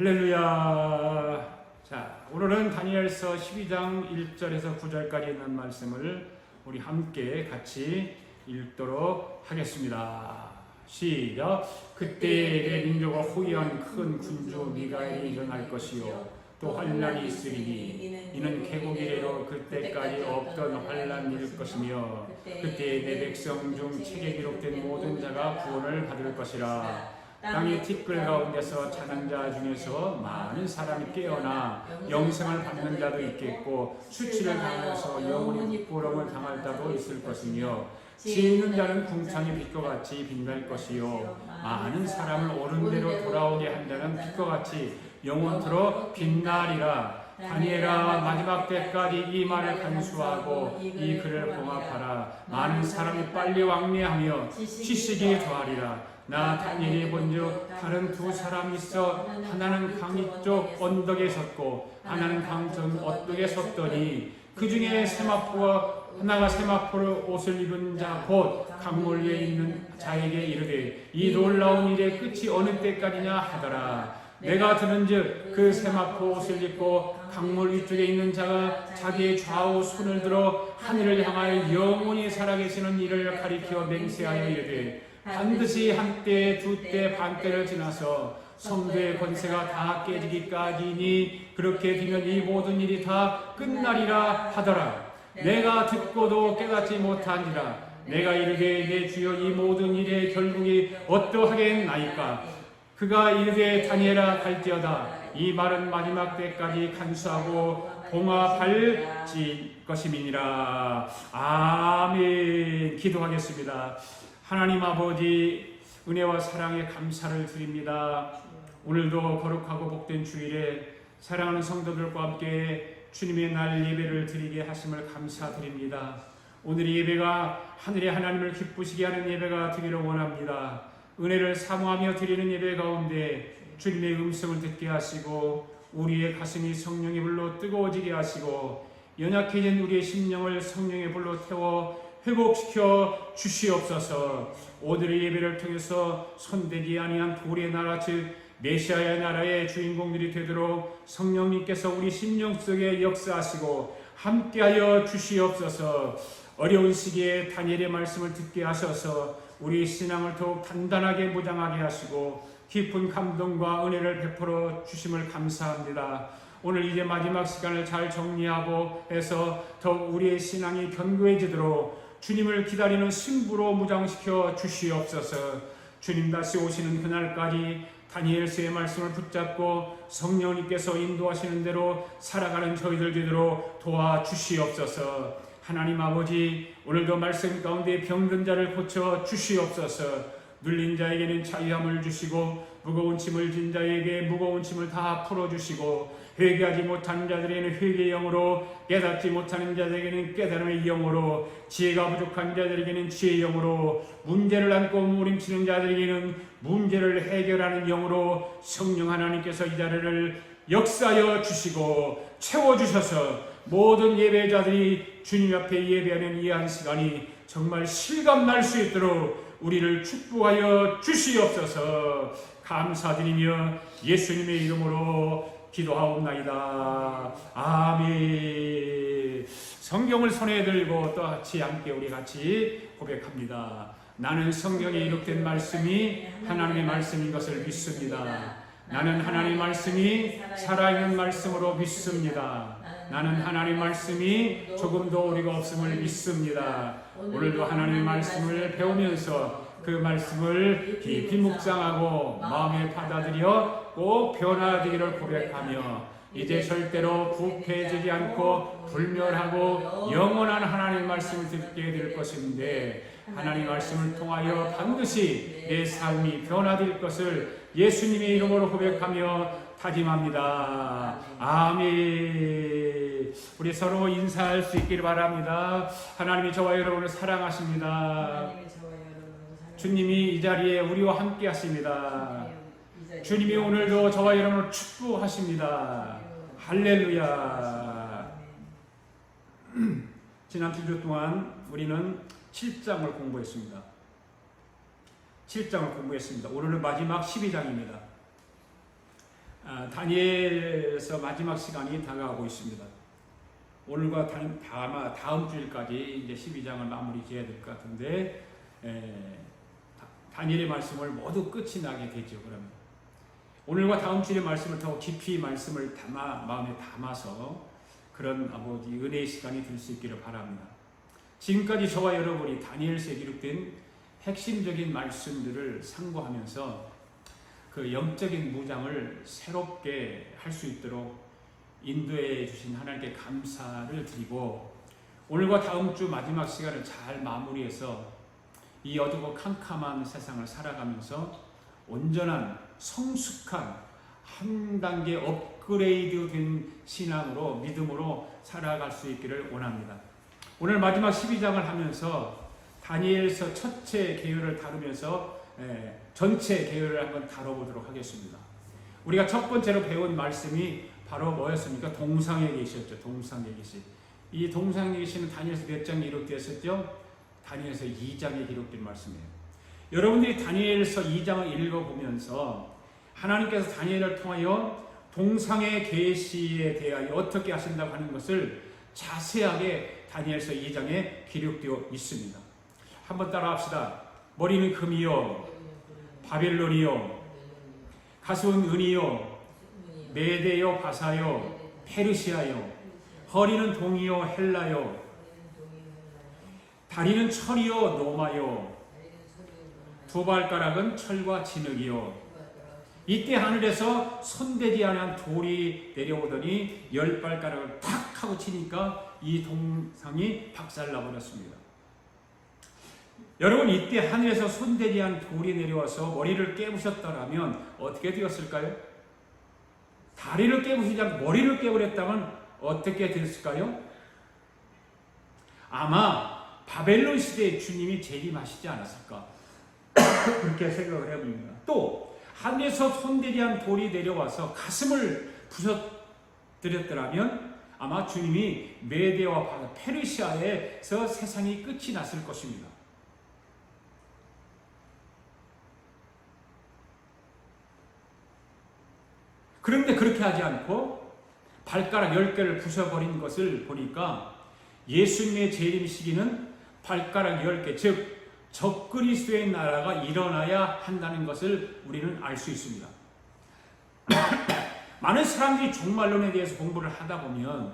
할렐루야. 자, 오늘은 다니엘서 12장 1절에서 9절까지 있는 말씀을 우리 함께 같이 읽도록 하겠습니다. 시작. 그때 내 민족과 호위한 큰 군주 미가엘이 일어날 것이요 또 환란이 있으리니 이는 개국 이래로 그때까지 없던 환란일 것이며 그때 내 백성 중 책에 기록된 모든 자가 구원을 받을 것이라. 땅의 티끌 가운데서 자는 자 중에서 많은 사람이 깨어나 영생을 받는 자도 있겠고 수치를 당해서 영원히 부끄러움을 당할 자도 있을 것이며 지혜 있는 자는 궁창의 빛과 같이 빛날 것이요 많은 사람을 옳은 대로 돌아오게 한 자는 빛과 같이 영원토록 빛나리라. 다니엘아, 마지막 때까지 이 말을 간수하고 이 글을 봉합하라. 많은 사람이 빨리 왕래하며 지식이 더하리라. 나 다니엘이 본즉 다른 두 사람이 있어 하나는 강이 쪽 언덕에 섰고 하나는 강전 언덕에 섰더니 그 중에 하나가 세마포를 옷을 입은 자 곧 강물 위에 있는 자에게 이르되 이 놀라운 일의 끝이 어느 때까지냐 하더라. 내가 들은즉 그 세마포 옷을 입고 강물 위쪽에 있는 자가 자기의 좌우 손을 들어 하늘을 향하여 영원히 살아계시는 이를 가리켜 맹세하여 이르되 반드시 한때 두때 반때를 지나서 성도의 권세가 다 깨지기까지니 그렇게 되면 이 모든 일이 다 끝나리라 하더라. 내가 듣고도 깨닫지 못하니라. 내가 이르되 내 주여 이 모든 일의 결국이 어떠하겠나이까. 그가 이르되 다니엘아 갈지어다. 이 말은 마지막 때까지 간수하고 봉합할 것임이니라. 아멘. 기도하겠습니다. 하나님 아버지, 은혜와 사랑에 감사를 드립니다. 오늘도 거룩하고 복된 주일에 사랑하는 성도들과 함께 주님의 날 예배를 드리게 하심을 감사드립니다. 오늘의 예배가 하늘의 하나님을 기쁘시게 하는 예배가 되기를 원합니다. 은혜를 사모하며 드리는 예배 가운데 주님의 음성을 듣게 하시고 우리의 가슴이 성령의 불로 뜨거워지게 하시고 연약해진 우리의 심령을 성령의 불로 태워 회복시켜 주시옵소서. 오늘의 예배를 통해서 손대지 아니한 돌의 나라 즉 메시아의 나라의 주인공들이 되도록 성령님께서 우리 심령 속에 역사하시고 함께하여 주시옵소서. 어려운 시기에 다니엘의 말씀을 듣게 하셔서 우리 신앙을 더욱 단단하게 무장하게 하시고 깊은 감동과 은혜를 베풀어 주심을 감사합니다. 오늘 이제 마지막 시간을 잘 정리하고 해서 더욱 우리의 신앙이 견고해지도록 주님을 기다리는 신부로 무장시켜 주시옵소서. 주님 다시 오시는 그날까지 다니엘서의 말씀을 붙잡고 성령님께서 인도하시는 대로 살아가는 저희들 되도록 도와주시옵소서. 하나님 아버지, 오늘도 말씀 가운데 병든 자를 고쳐 주시옵소서. 눌린 자에게는 자유함을 주시고 무거운 짐을 진 자에게 무거운 짐을 다 풀어주시고 회개하지 못하는 자들에게는 회개의 영으로 깨닫지 못하는 자들에게는 깨달음의 영으로 지혜가 부족한 자들에게는 지혜의 영으로 문제를 안고 무림치는 자들에게는 문제를 해결하는 영으로 성령 하나님께서 이 자리를 역사하여 주시고 채워주셔서 모든 예배자들이 주님 앞에 예배하는 이 한 시간이 정말 실감날 수 있도록 우리를 축복하여 주시옵소서. 감사드리며 예수님의 이름으로 기도하옵나이다. 아멘. 성경을 손에 들고 또 함께 우리 같이 고백합니다. 나는 성경에 이룩된 말씀이 하나님의 말씀인 것을 믿습니다. 나는 하나님의 말씀이 살아있는 말씀으로 믿습니다. 나는 하나님의 말씀이 조금도 오리가 없음을 믿습니다. 오늘도 하나님의 말씀을 배우면서 그 말씀을 깊이 묵상하고 마음에 받아들여 꼭 변화되기를 고백하며 이제 절대로 부패해지지 않고 불멸하고 영원한 하나님의 말씀을 듣게 될 것인데 하나님의 말씀을 통하여 반드시 내 삶이 변화될 것을 예수님의 이름으로 고백하며 다짐합니다. 아멘. 우리 서로 인사할 수 있기를 바랍니다. 하나님이 저와 여러분을 사랑하십니다. 주님이 이 자리에 우리와 함께 하십니다. 주님이 오늘도 저와 여러분을 축복하십니다. 할렐루야. 지난 2주 동안 우리는 7장을 공부했습니다. 7장을 공부했습니다. 오늘은 마지막 12장입니다. 다니엘서 마지막 시간이 다가오고 있습니다. 오늘과 다음 주일까지 이제 12장을 마무리 지어야 될 것 같은데 다니엘의 말씀을 모두 끝이 나게 되죠. 그러면 오늘과 다음 주의 말씀을 더 깊이 말씀을 마음에 담아서 그런 아버지 은혜의 시간이 될 수 있기를 바랍니다. 지금까지 저와 여러분이 다니엘서에 기록된 핵심적인 말씀들을 상고하면서 그 영적인 무장을 새롭게 할 수 있도록 인도해 주신 하나님께 감사를 드리고 오늘과 다음 주 마지막 시간을 잘 마무리해서 이 어둡고 캄캄한 세상을 살아가면서 온전한 성숙한 한 단계 업그레이드된 신앙으로 믿음으로 살아갈 수 있기를 원합니다. 오늘 마지막 12장을 하면서 다니엘서 첫째 계열을 다루면서 전체 계열을 한번 다뤄보도록 하겠습니다. 우리가 첫 번째로 배운 말씀이 바로 뭐였습니까? 동상에 계셨죠. 동상에 계시. 이 동상에 계시는 다니엘서 몇 장에 기록되었었죠? 다니엘서 2장에 기록된 말씀이에요. 여러분들이 다니엘서 2장을 읽어보면서 하나님께서 다니엘을 통하여 동상의 계시에 대하여 어떻게 하신다고 하는 것을 자세하게 다니엘서 2장에 기록되어 있습니다. 한번 따라합시다. 머리는 금이요, 바벨론이요, 가슴은 은이요, 메대요, 바사요, 페르시아요, 허리는 동이요, 헬라요, 다리는 철이요, 노마요, 두 발가락은 철과 진흙이요. 이때 하늘에서 손대지 않은 돌이 내려오더니 10발가락을 탁 하고 치니까 이 동상이 박살나버렸습니다. 여러분, 이때 하늘에서 손대지 않은 돌이 내려와서 머리를 깨부셨더라면 어떻게 되었을까요? 다리를 깨부시지 않고 머리를 깨버렸다면 어떻게 됐을까요? 아마 바벨론 시대에 주님이 재림하시지 않았을까 그렇게 생각을 해봅니다. 또 하늘에서 손대지 않은 돌이 내려와서 가슴을 부셔뜨렸더라면 아마 주님이 메대와 페르시아에서 세상이 끝이 났을 것입니다. 그런데 그렇게 하지 않고 발가락 10개를 부숴버린 것을 보니까 예수님의 재림 시기는 발가락 10개, 즉 적그리스도의 나라가 일어나야 한다는 것을 우리는 알 수 있습니다. 많은 사람들이 종말론에 대해서 공부를 하다 보면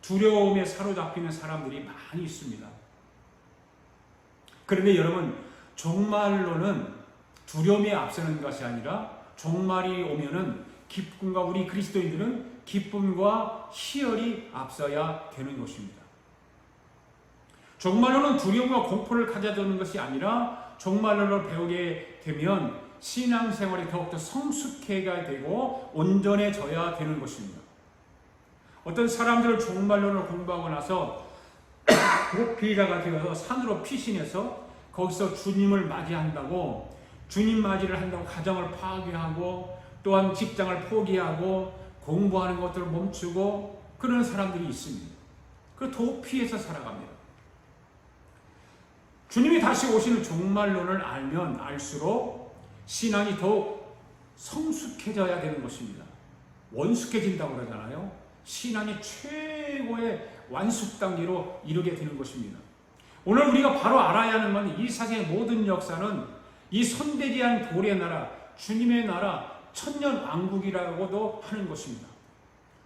두려움에 사로잡히는 사람들이 많이 있습니다. 그런데 여러분, 종말론은 두려움에 앞서는 것이 아니라 종말이 오면은 기쁨과 우리 그리스도인들은 기쁨과 희열이 앞서야 되는 것입니다. 종말론은 두려움과 공포를 가져다주는 것이 아니라 종말론을 배우게 되면 신앙생활이 더욱더 성숙해가 되고 온전해져야 되는 것입니다. 어떤 사람들은 종말론을 공부하고 나서 도피자가 되어서 산으로 피신해서 거기서 주님을 맞이한다고 주님 맞이를 한다고 가정을 파괴하고 또한 직장을 포기하고 공부하는 것들을 멈추고 그런 사람들이 있습니다. 그 도피해서 살아갑니다. 주님이 다시 오시는 종말론을 알면 알수록 신앙이 더욱 성숙해져야 되는 것입니다. 원숙해진다고 그러잖아요. 신앙이 최고의 완숙 단계로 이르게 되는 것입니다. 오늘 우리가 바로 알아야 하는 건 이 세상의 모든 역사는 이 손대지 않은 돌의 나라, 주님의 나라, 천년 왕국이라고도 하는 것입니다.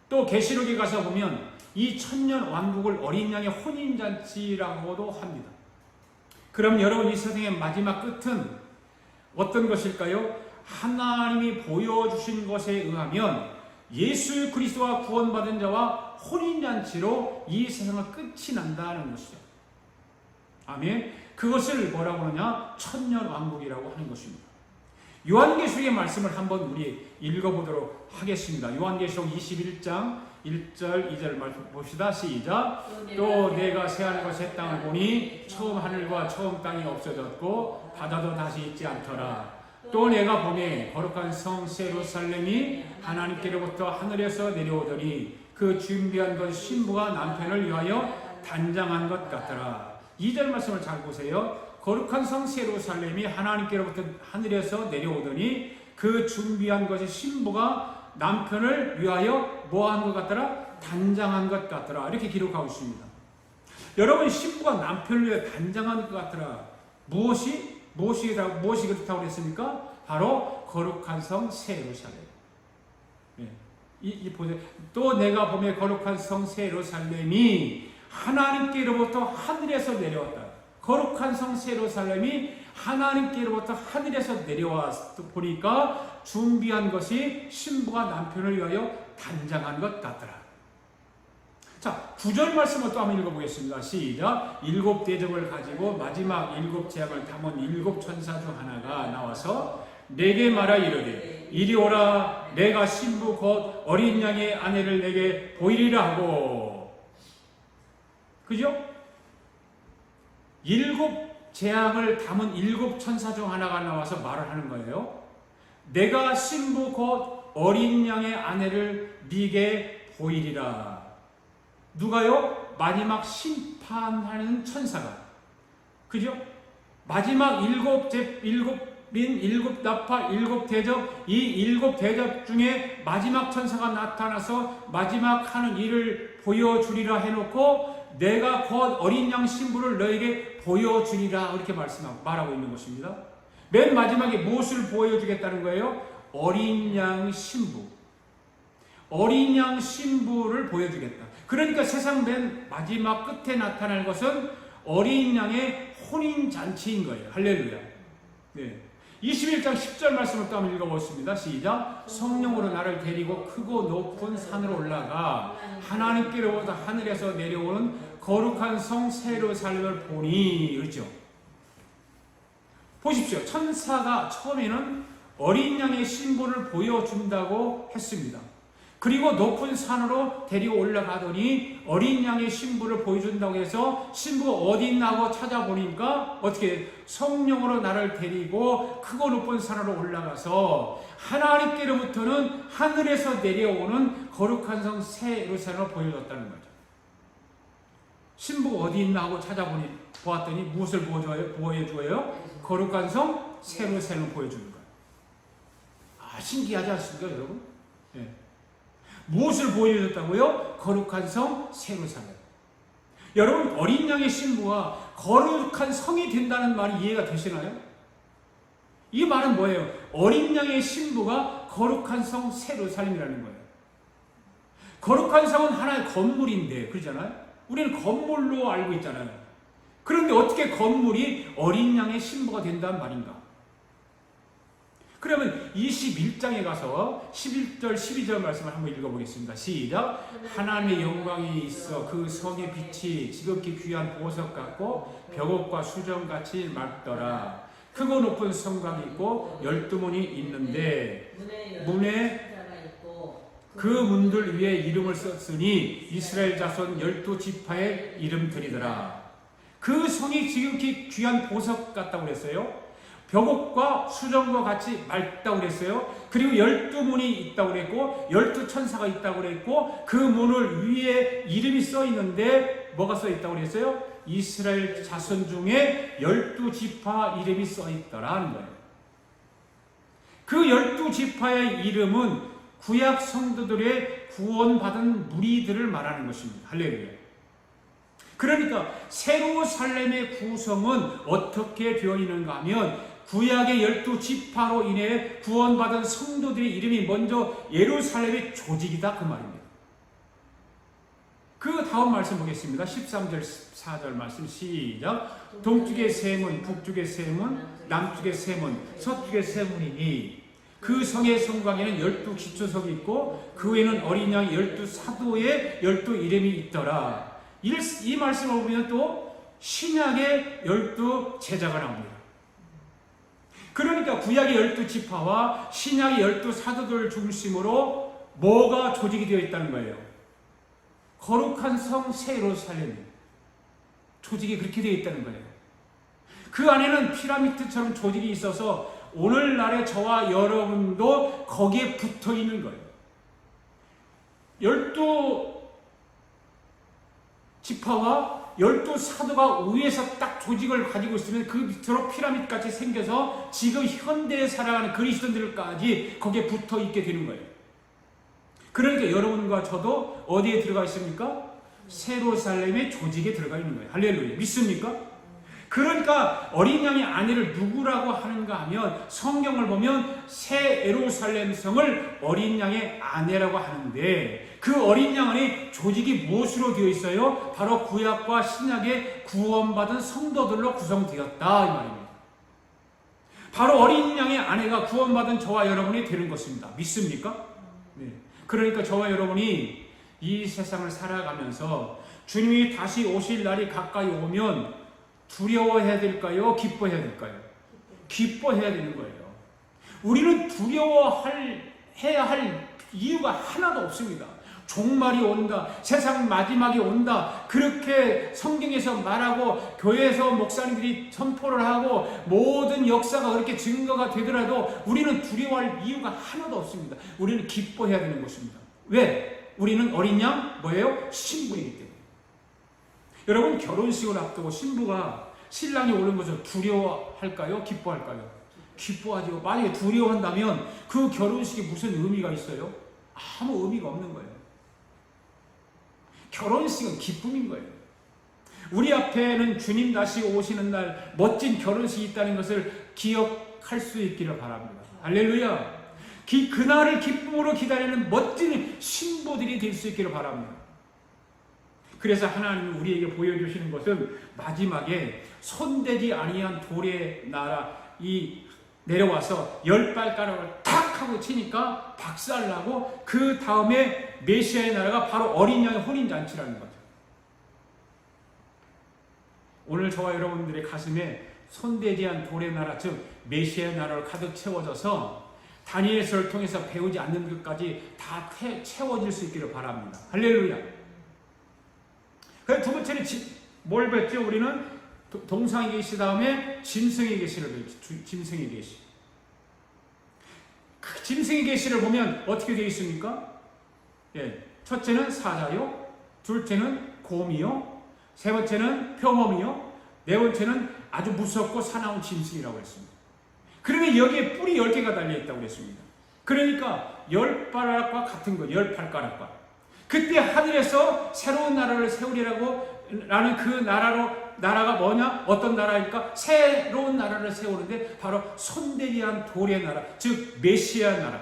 또 계시록에 가서 보면 이 천년 왕국을 어린 양의 혼인잔치라고도 합니다. 그럼 여러분, 이 세상의 마지막 끝은 어떤 것일까요? 하나님이 보여주신 것에 의하면 예수 그리스도와 구원받은 자와 혼인잔치로 이 세상은 끝이 난다는 것이죠. 아멘. 그것을 뭐라고 하느냐? 천년 왕국이라고 하는 것입니다. 요한계시록의 말씀을 한번 우리 읽어보도록 하겠습니다. 요한계시록 21장 1절 2절 말씀 봅시다. 시작. 또 내가 새하늘과 새 땅을 보니 처음 하늘과 처음 땅이 없어졌고 바다도 다시 있지 않더라. 또 내가 보니 거룩한 성 예루살렘이 하나님께로부터 하늘에서 내려오더니 그 준비한 것 신부가 남편을 위하여 단장한 것 같더라. 2절 말씀을 잘 보세요. 거룩한 성 예루살렘이 하나님께로부터 하늘에서 내려오더니 그 준비한 것이 신부가 남편을 위하여 뭐한 것 같더라? 단장한 것 같더라. 이렇게 기록하고 있습니다. 여러분, 신부가 남편을 위해 단장한 것 같더라. 무엇이 그렇다고 그랬습니까? 바로 거룩한 성 새 예루살렘. 보세요. 또 내가 보며 거룩한 성 새 예루살렘이 하나님께로부터 하늘에서 내려왔다. 거룩한 성 새 예루살렘이 하나님께로부터 하늘에서 내려와 보니까 준비한 것이 신부가 남편을 위하여 단장한 것 같더라. 자, 9절 말씀을 또 한번 읽어보겠습니다. 시작. 7 대접을 가지고 마지막 7 재앙을 담은 7 천사 중 하나가 나와서 내게 말하 이르되 이리 오라. 내가 신부 곧 어린 양의 아내를 내게 보이리라 하고. 그죠? 7 재앙을 담은 7 천사 중 하나가 나와서 말을 하는 거예요. 내가 신부 곧 어린 양의 아내를 네게 보이리라. 누가요? 마지막 심판하는 천사가. 그죠? 마지막 7 나파 7 대접, 이 7 대접 중에 마지막 천사가 나타나서 마지막 하는 일을 보여주리라 해놓고 내가 곧 어린 양 신부를 너에게 보여주리라 이렇게 말하고 있는 것입니다. 맨 마지막에 무엇을 보여주겠다는 거예요? 어린 양 신부. 어린 양 신부를 보여주겠다. 그러니까 세상 맨 마지막 끝에 나타날 것은 어린 양의 혼인잔치인 거예요. 할렐루야. 네. 21장 10절 말씀을 또 한번 읽어보겠습니다. 시작. 성령으로 나를 데리고 크고 높은 산으로 올라가 하나님께로부터 하늘에서 내려오는 거룩한 성 새 예루살렘을 보니. 그렇죠? 보십시오. 천사가 처음에는 어린 양의 신부를 보여준다고 했습니다. 그리고 높은 산으로 데리고 올라가더니 어린 양의 신부를 보여준다고 해서 신부가 어디 있나 하고 찾아보니까 어떻게 성령으로 나를 데리고 크고 높은 산으로 올라가서 하나님께로부터는 하늘에서 내려오는 거룩한 성 새 예루살렘을 보여줬다는 거죠. 신부가 어디 있나 하고 보았더니 무엇을 보여줘요? 거룩한 성 새 예루살렘을 보여주는 거예요. 아, 신기하지 않습니까, 여러분? 네. 무엇을 보여줬다고요? 거룩한 성 새 예루살렘. 여러분, 어린 양의 신부가 거룩한 성이 된다는 말이 이해가 되시나요? 이 말은 뭐예요? 어린 양의 신부가 거룩한 성 새 예루살렘이라는 거예요. 거룩한 성은 하나의 건물인데, 그러잖아요? 우리는 건물로 알고 있잖아요. 그런데 어떻게 건물이 어린 양의 신부가 된다는 말인가? 그러면 21장에 가서 11절, 12절 말씀을 한번 읽어보겠습니다. 시작. 하나님의 영광이 있어 그 성의 빛이 지극히 귀한 보석 같고 벽옥과 수정같이 맑더라. 크고 높은 성곽이 있고 12문이 있는데 문에 그 문들 위에 이름을 썼으니 이스라엘 자손 12지파의 이름들이더라. 그 성이 지극히 귀한 보석 같다고 그랬어요. 벽옥과 수정과 같이 맑다고 그랬어요. 그리고 12문이 있다고 그랬고 12천사가 있다고 그랬고 그 문을 위에 이름이 써 있는데 뭐가 써 있다고 그랬어요? 이스라엘 자손 중에 12지파 이름이 써 있더라는 거예요. 그 12지파의 이름은 구약 성도들의 구원받은 무리들을 말하는 것입니다. 할렐루야. 그러니까 예루살렘의 구성은 어떻게 되어 있는가 하면 구약의 12지파로 인해 구원받은 성도들의 이름이 먼저 예루살렘의 조직이다 그 말입니다. 그 다음 말씀 보겠습니다. 13절 14절 말씀 시작. 동쪽의 세 문, 북쪽의 세 문, 남쪽의 세 문, 서쪽의 세 문이니 그 성의 성곽에는 12기초석이 있고 그 외에는 어린 양 12사도의 12 이름이 있더라. 이 말씀을 보면 또 신약의 12제자가 나옵니다. 그러니까 구약의 12지파와 신약의 12사도들 중심으로 뭐가 조직이 되어 있다는 거예요? 거룩한 성 새 예루살렘 조직이 그렇게 되어 있다는 거예요. 그 안에는 피라미드처럼 조직이 있어서 오늘날의 저와 여러분도 거기에 붙어 있는 거예요. 12지파와 12사도가 위에서 딱 조직을 가지고 있으면 그 밑으로 피라미드같이 생겨서 지금 현대에 살아가는 그리스도인들까지 거기에 붙어 있게 되는 거예요. 그러니까 여러분과 저도 어디에 들어가 있습니까? 새 예루살렘의 조직에 들어가 있는 거예요. 할렐루야. 믿습니까? 그러니까 어린 양의 아내를 누구라고 하는가 하면 성경을 보면 새 예루살렘 성을 어린 양의 아내라고 하는데 그 어린 양 안에 조직이 무엇으로 되어 있어요? 바로 구약과 신약의 구원받은 성도들로 구성되었다 이 말입니다. 바로 어린 양의 아내가 구원받은 저와 여러분이 되는 것입니다. 믿습니까? 네. 그러니까 저와 여러분이 이 세상을 살아가면서 주님이 다시 오실 날이 가까이 오면 두려워해야 될까요? 기뻐해야 될까요? 기뻐해야 되는 거예요. 우리는 두려워해야 할 이유가 하나도 없습니다. 종말이 온다. 세상 마지막이 온다. 그렇게 성경에서 말하고 교회에서 목사님들이 선포를 하고 모든 역사가 그렇게 증거가 되더라도 우리는 두려워할 이유가 하나도 없습니다. 우리는 기뻐해야 되는 것입니다. 왜? 우리는 어린 양 뭐예요? 신부이기 때문에. 여러분 결혼식을 앞두고 신부가 신랑이 오는 것을 두려워할까요? 기뻐할까요? 기뻐하죠. 만약에 두려워한다면 그 결혼식에 무슨 의미가 있어요? 아무 의미가 없는 거예요. 결혼식은 기쁨인 거예요. 우리 앞에는 주님 다시 오시는 날 멋진 결혼식이 있다는 것을 기억할 수 있기를 바랍니다. 할렐루야. 그날을 기쁨으로 기다리는 멋진 신부들이 될 수 있기를 바랍니다. 그래서 하나님이 우리에게 보여주시는 것은 마지막에 손대지 아니한 돌의 나라 이 내려와서 10발가락을 탁 하고 치니까 박살나고 그 다음에 메시아의 나라가 바로 어린 양의 혼인잔치라는 거죠. 오늘 저와 여러분들의 가슴에 손대지 않은 돌의 나라 즉 메시아의 나라로 가득 채워져서 다니엘서를 통해서 배우지 않는 것까지 다 채워질 수 있기를 바랍니다. 할렐루야. 두 번째는 뭘 뵀죠? 우리는 동상에 계시 다음에 짐승의 계시를 뵀죠. 짐승의 계시. 그 짐승의 계시를 보면 어떻게 되어 있습니까? 예, 첫째는 사자요, 둘째는 곰이요, 세 번째는 표범이요, 네 번째는 아주 무섭고 사나운 짐승이라고 했습니다. 그러면 여기에 뿔이 10개가 달려있다고 했습니다. 그러니까 10발가락과 같은 거, 18가락과. 그때 하늘에서 새로운 나라를 세우리라고 라는 그 나라가 뭐냐? 어떤 나라일까? 새로운 나라를 세우는데 바로 손대지 않은 돌의 나라, 즉 메시아 나라.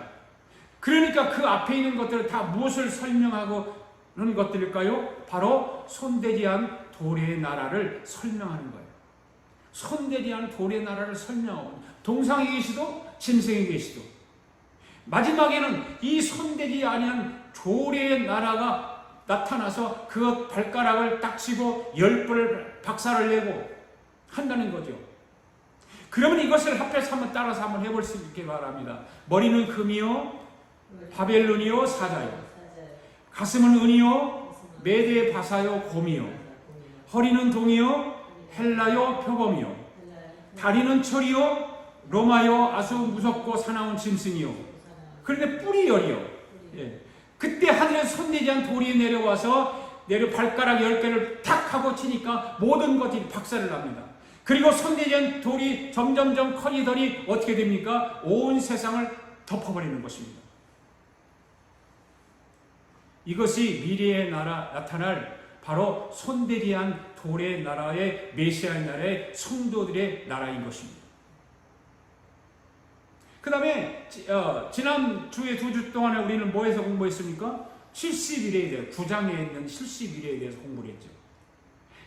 그러니까 그 앞에 있는 것들은 다 무엇을 설명하는 것들일까요? 바로 손대지 않은 돌의 나라를 설명하는 거예요. 손대지 않은 돌의 나라를 설명하고 동상에 계시도 짐승에 계시도 마지막에는 이 손대지 아니한 돌의 나라가 나타나서 그 발가락을 딱 치고 10번 박살을 내고 한다는 거죠. 그러면 이것을 합해서 한번 따라서 한번 해볼 수 있게 바랍니다. 머리는 금이요, 바벨론이요, 사자요. 가슴은 은이요, 메대 바사요, 곰이요. 허리는 동이요, 헬라요, 표범이요. 다리는 철이요, 로마요, 아주 무섭고 사나운 짐승이요. 그런데 뿔이 열이요. 예. 그때 하늘에 손대지 않은 돌이 내려와서 발가락 10개를 탁 하고 치니까 모든 것이 박살을 납니다. 그리고 손대지 않은 돌이 점점점 커지더니 어떻게 됩니까? 온 세상을 덮어버리는 것입니다. 이것이 미래의 나라 나타날 바로 손대지 않은 돌의 나라의 메시아의 나라의 성도들의 나라인 것입니다. 그 다음에 지난주에 2주 동안에 우리는 뭐에서 공부했습니까? 70일에 대해 9장에 있는 70일에 대해서 공부를 했죠.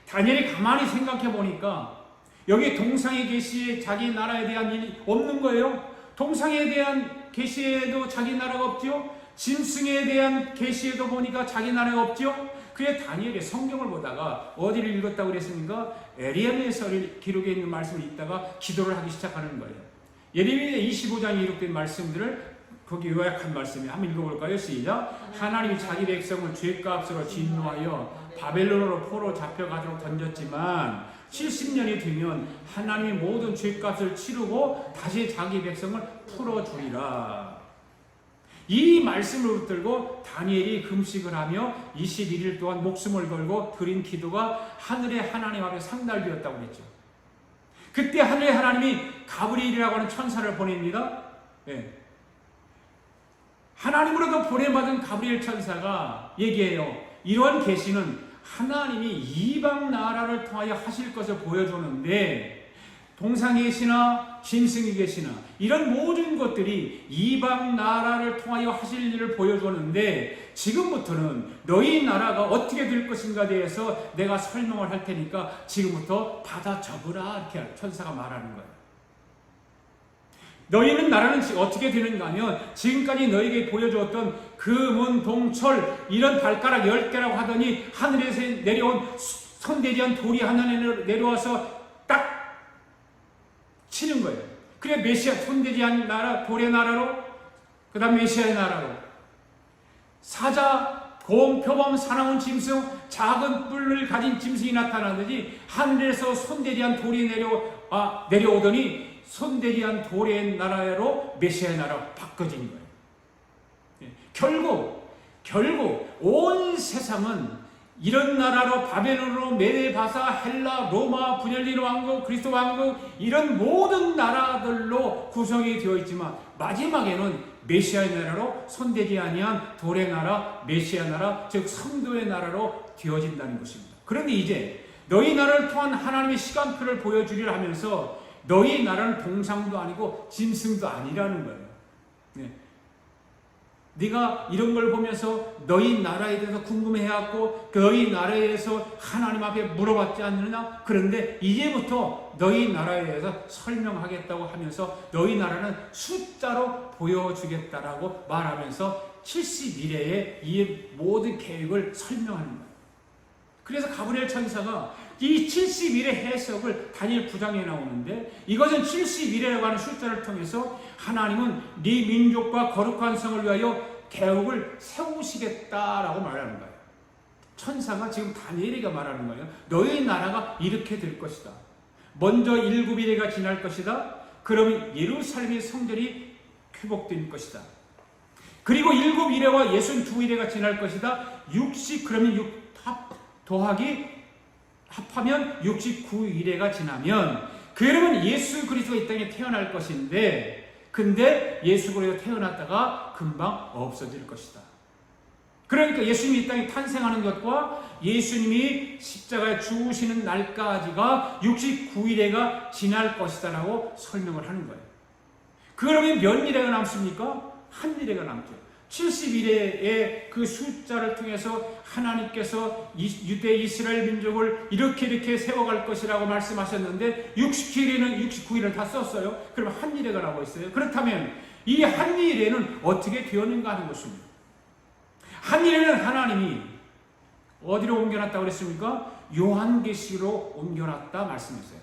다니엘이 가만히 생각해 보니까 여기 동상의 계시에 자기 나라에 대한 일이 없는 거예요. 동상에 대한 계시에도 자기 나라가 없죠. 짐승에 대한 계시에도 보니까 자기 나라가 없죠. 그래 다니엘이 성경을 보다가 어디를 읽었다고 그랬습니까? 에레미야서 기록에 있는 말씀을 읽다가 기도를 하기 시작하는 거예요. 예레미야 25장에 기록된 말씀들을 거기 요약한 말씀이에요. 한번 읽어볼까요? 시작. 하나님이 자기 백성을 죄값으로 진노하여 바벨론으로 포로 잡혀가도록 던졌지만 70년이 되면 하나님이 모든 죄값을 치르고 다시 자기 백성을 풀어주리라. 이 말씀을 붙들고 다니엘이 금식을 하며 21일 동안 목숨을 걸고 드린 기도가 하늘의 하나님 앞에 상달되었다고 했죠. 그때 하늘의 하나님이 가브리엘이라고 하는 천사를 보냅니다. 예. 하나님으로부터 보내받은 가브리엘 천사가 얘기해요. 이러한 계시는 하나님이 이방 나라를 통하여 하실 것을 보여주는데, 동상에 계시나 짐승이 계시나 이런 모든 것들이 이방 나라를 통하여 하실 일을 보여주는데, 지금부터는 너희 나라가 어떻게 될 것인가에 대해서 내가 설명을 할 테니까 지금부터 받아 적으라, 이렇게 천사가 말하는 거예요. 너희는 나라는 어떻게 되는가 하면, 지금까지 너에게 보여주었던 금은, 동, 철 이런 발가락 10개라고 하더니 하늘에서 내려온 손대지한 돌이 하늘에 내려와서 딱 치는 거예요. 그래 메시아, 손대지한 나라, 돌의 나라로, 그 다음 메시아의 나라로, 사자, 곰, 표범, 사나운 짐승, 작은 뿔을 가진 짐승이 나타나더니 하늘에서 손대지한 돌이 내려오더니 손대지한 돌의 나라로 메시아의 나라로 바꿔진 거예요. 결국 온 세상은 이런 나라로, 바벨론으로, 메데, 바사, 헬라, 로마, 분열린 왕국, 그리스도 왕국 이런 모든 나라들로 구성이 되어 있지만, 마지막에는 메시아의 나라로, 손대지 아니한 돌의 나라, 메시아 나라, 즉 성도의 나라로 되어진다는 것입니다. 그런데 이제 너희 나라를 통한 하나님의 시간표를 보여주리라 하면서, 너희 나라는 동상도 아니고 짐승도 아니라는 거예요. 네가 이런 걸 보면서 너희 나라에 대해서 궁금해해갖고 너희 나라에 대해서 하나님 앞에 물어봤지 않느냐? 그런데 이제부터 너희 나라에 대해서 설명하겠다고 하면서 너희 나라는 숫자로 보여주겠다라고 말하면서 70일의 이 모든 계획을 설명하는 거예요. 그래서 가브리엘 천사가 이 70일의 해석을 다니엘 9장에 나오는데, 이것은 70일이라고 하는 숫자를 통해서 하나님은 네 민족과 거룩한 성을 위하여 계획을 세우시겠다라고 말하는 거예요. 천사가 지금 다니엘에게 말하는 거예요. 너희 나라가 이렇게 될 것이다. 먼저 7일에가 지날 것이다. 그러면 예루살렘의 성전이 회복될 것이다. 그리고 7일에와 62일에가 지날 것이다. 그러면 합하면 69일에가 지나면, 그러면 예수 그리스도가 이 땅에 태어날 것인데, 근데 예수 그리스도가 태어났다가 금방 없어질 것이다. 그러니까 예수님이 이 땅에 탄생하는 것과 예수님이 십자가에 죽으시는 날까지가 69일에가 지날 것이다라고 설명을 하는 거예요. 그러면 몇 일에가 남습니까? 한 일에가 남죠. 70일의 그 숫자를 통해서 하나님께서 유대 이스라엘 민족을 이렇게 세워갈 것이라고 말씀하셨는데, 69일은 다 썼어요. 그럼 한 일에가 나오고 있어요. 그렇다면 이 한 일에는 어떻게 되었는가 하는 것입니다. 한 일에는 하나님이 어디로 옮겨놨다고 그랬습니까? 요한계시로 옮겨놨다 말씀했어요.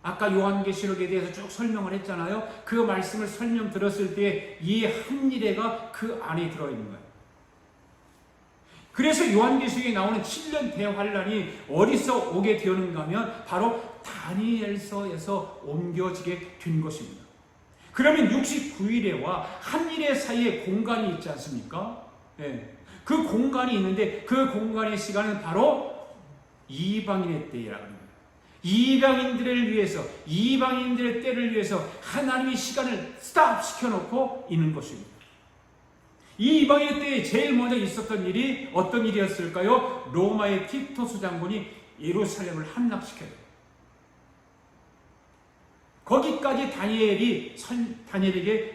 아까 요한계시록에 대해서 쭉 설명을 했잖아요. 그 말씀을 설명 들었을 때 이 한 일회가 그 안에 들어있는 거예요. 그래서 요한계시록에 나오는 7년 대환란이 어디서 오게 되었는가 하면 바로 다니엘서에서 옮겨지게 된 것입니다. 그러면 69일에와 한 일회 사이에 공간이 있지 않습니까? 네. 그 공간이 있는데 그 공간의 시간은 바로 이방인의 때라고 합니다. 이방인들을 위해서, 이방인들의 때를 위해서 하나님이 시간을 스탑 시켜놓고 있는 것입니다. 이 이방인의 때에 제일 먼저 있었던 일이 어떤 일이었을까요? 로마의 티토스 장군이 예루살렘을 함락시켜요. 거기까지 다니엘에게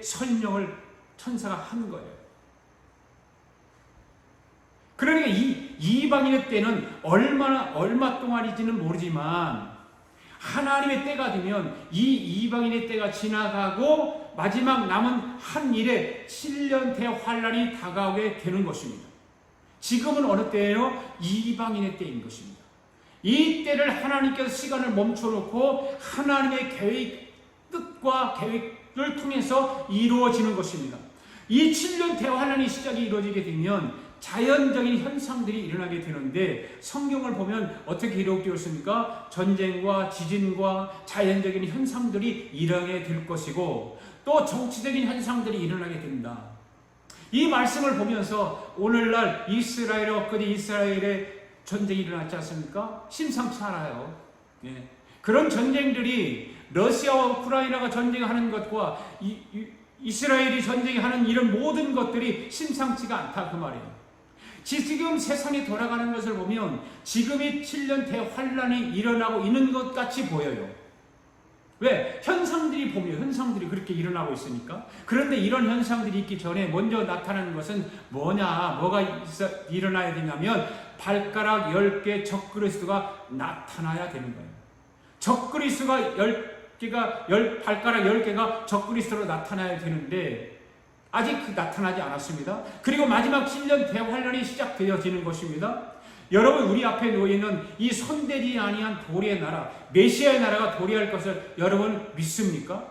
설명을 천사가 한 거예요. 그러니까 이 이방인의 때는 얼마 동안인지는 모르지만, 하나님의 때가 되면 이 이방인의 때가 지나가고 마지막 남은 한 일에 7년 대환란이 다가오게 되는 것입니다. 지금은 어느 때예요? 이방인의 때인 것입니다. 이 때를 하나님께서 시간을 멈춰놓고 하나님의 뜻과 계획을 통해서 이루어지는 것입니다. 이 7년 대환란이 시작이 이루어지게 되면 자연적인 현상들이 일어나게 되는데, 성경을 보면 어떻게 기록되어 있습니까? 전쟁과 지진과 자연적인 현상들이 일어나게 될 것이고, 또 정치적인 현상들이 일어나게 된다. 이 말씀을 보면서 오늘날 엊그제 이스라엘에 전쟁이 일어났지 않습니까? 심상치 않아요. 그런 전쟁들이 러시아와 우크라이나가 전쟁하는 것과 이스라엘이 전쟁하는 이런 모든 것들이 심상치가 않다 그 말이에요. 지금 세상이 돌아가는 것을 보면 지금이 7년 대환란이 일어나고 있는 것 같이 보여요. 왜? 현상들이 그렇게 일어나고 있으니까. 그런데 이런 현상들이 있기 전에 먼저 나타나는 것은 뭐가 일어나야 되냐면 발가락 10개 적그리스도가 나타나야 되는 거예요. 적그리스도가 발가락 10개가 적그리스도로 나타나야 되는데 아직 나타나지 않았습니다. 그리고 마지막 7년 대환란이 시작되어지는 것입니다. 여러분, 우리 앞에 놓여있는 이 손대지 아니한 도리의 나라, 메시아의 나라가 도래할 것을 여러분 믿습니까?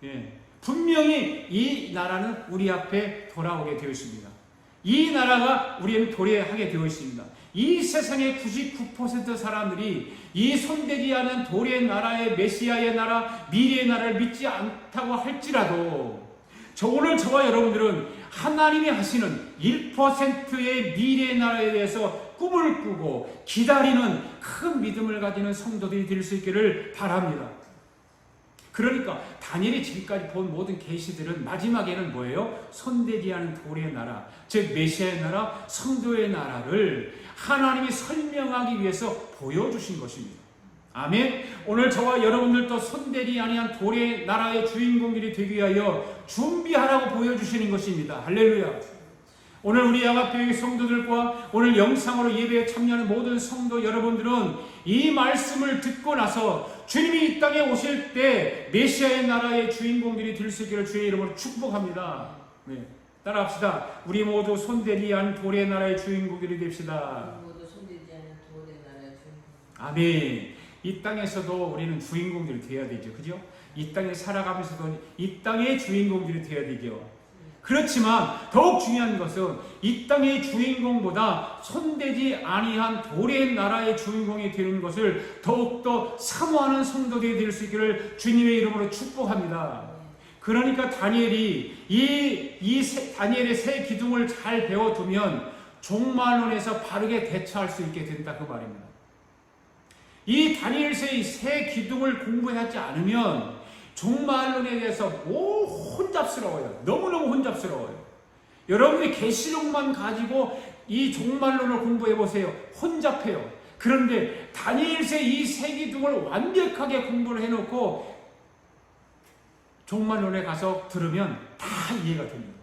예. 분명히 이 나라는 우리 앞에 돌아오게 되어 있습니다. 이 나라가 우리는 도래하게 되어 있습니다. 이 세상의 99% 사람들이 이 손대지 않은 도리의 나라의 메시아의 나라, 미래의 나라를 믿지 않다고 할지라도 오늘 저와 여러분들은 하나님이 하시는 1%의 미래의 나라에 대해서 꿈을 꾸고 기다리는 큰 믿음을 가지는 성도들이 될 수 있기를 바랍니다. 그러니까 다니엘이 지금까지 본 모든 계시들은 마지막에는 뭐예요? 손대지 않은 도리의 나라, 즉 메시아의 나라, 성도의 나라를 하나님이 설명하기 위해서 보여주신 것입니다. 아멘. 오늘 저와 여러분들도 손대지 아니한 도리의 나라의 주인공들이 되기 위하여 준비하라고 보여주시는 것입니다. 할렐루야. 오늘 우리 야가교회 성도들과 오늘 영상으로 예배에 참여하는 모든 성도 여러분들은 이 말씀을 듣고 나서 주님이 이 땅에 오실 때 메시아의 나라의 주인공들이 될 수 있기를 주의 이름으로 축복합니다. 네. 따라합시다. 우리 모두 손대지 않은 도리의 나라의 주인공들이 됩시다. 아멘. 이 땅에서도 우리는 주인공들이 되어야 되죠. 그죠? 이 땅에 살아가면서도 이 땅의 주인공들이 되어야 되죠. 그렇지만 더욱 중요한 것은 이 땅의 주인공보다 손대지 아니한 도리의 나라의 주인공이 되는 것을 더욱더 사모하는 성도들이 될 수 있기를 주님의 이름으로 축복합니다. 그러니까 다니엘이 다니엘의 새 기둥을 잘 배워두면 종말론에서 바르게 대처할 수 있게 된다 그 말입니다. 이 다니엘서의 새 기둥을 공부하지 않으면 종말론에 대해서 혼잡스러워요. 너무너무 혼잡스러워요. 여러분이 계시록만 가지고 이 종말론을 공부해 보세요. 혼잡해요. 그런데 다니엘서의 이 새 기둥을 완벽하게 공부를 해놓고 종말론에 가서 들으면 다 이해가 됩니다.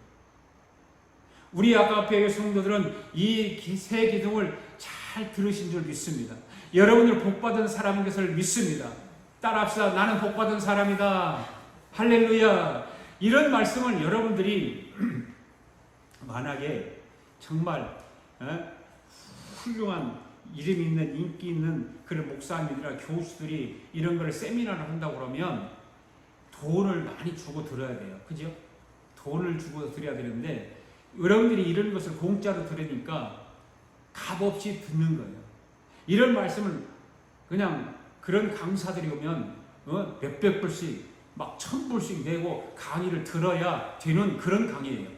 우리 아가페의 성도들은 이 새 기둥을 잘 들으신 줄 믿습니다. 여러분들 복받은 사람인 것을 믿습니다. 따라합시다. 나는 복받은 사람이다. 할렐루야. 이런 말씀을 여러분들이 만약에 정말 훌륭한 이름 있는 인기 있는 그런 목사님이나 교수들이 이런 걸 세미나를 한다고 그러면 돈을 많이 주고 들어야 돼요. 그죠? 돈을 주고 들어야 되는데 여러분들이 이런 것을 공짜로 들으니까 값없이 듣는 거예요. 이런 말씀을 그냥 그런 강사들이 오면 몇백 불씩 막 1000불씩 내고 강의를 들어야 되는 그런 강의예요.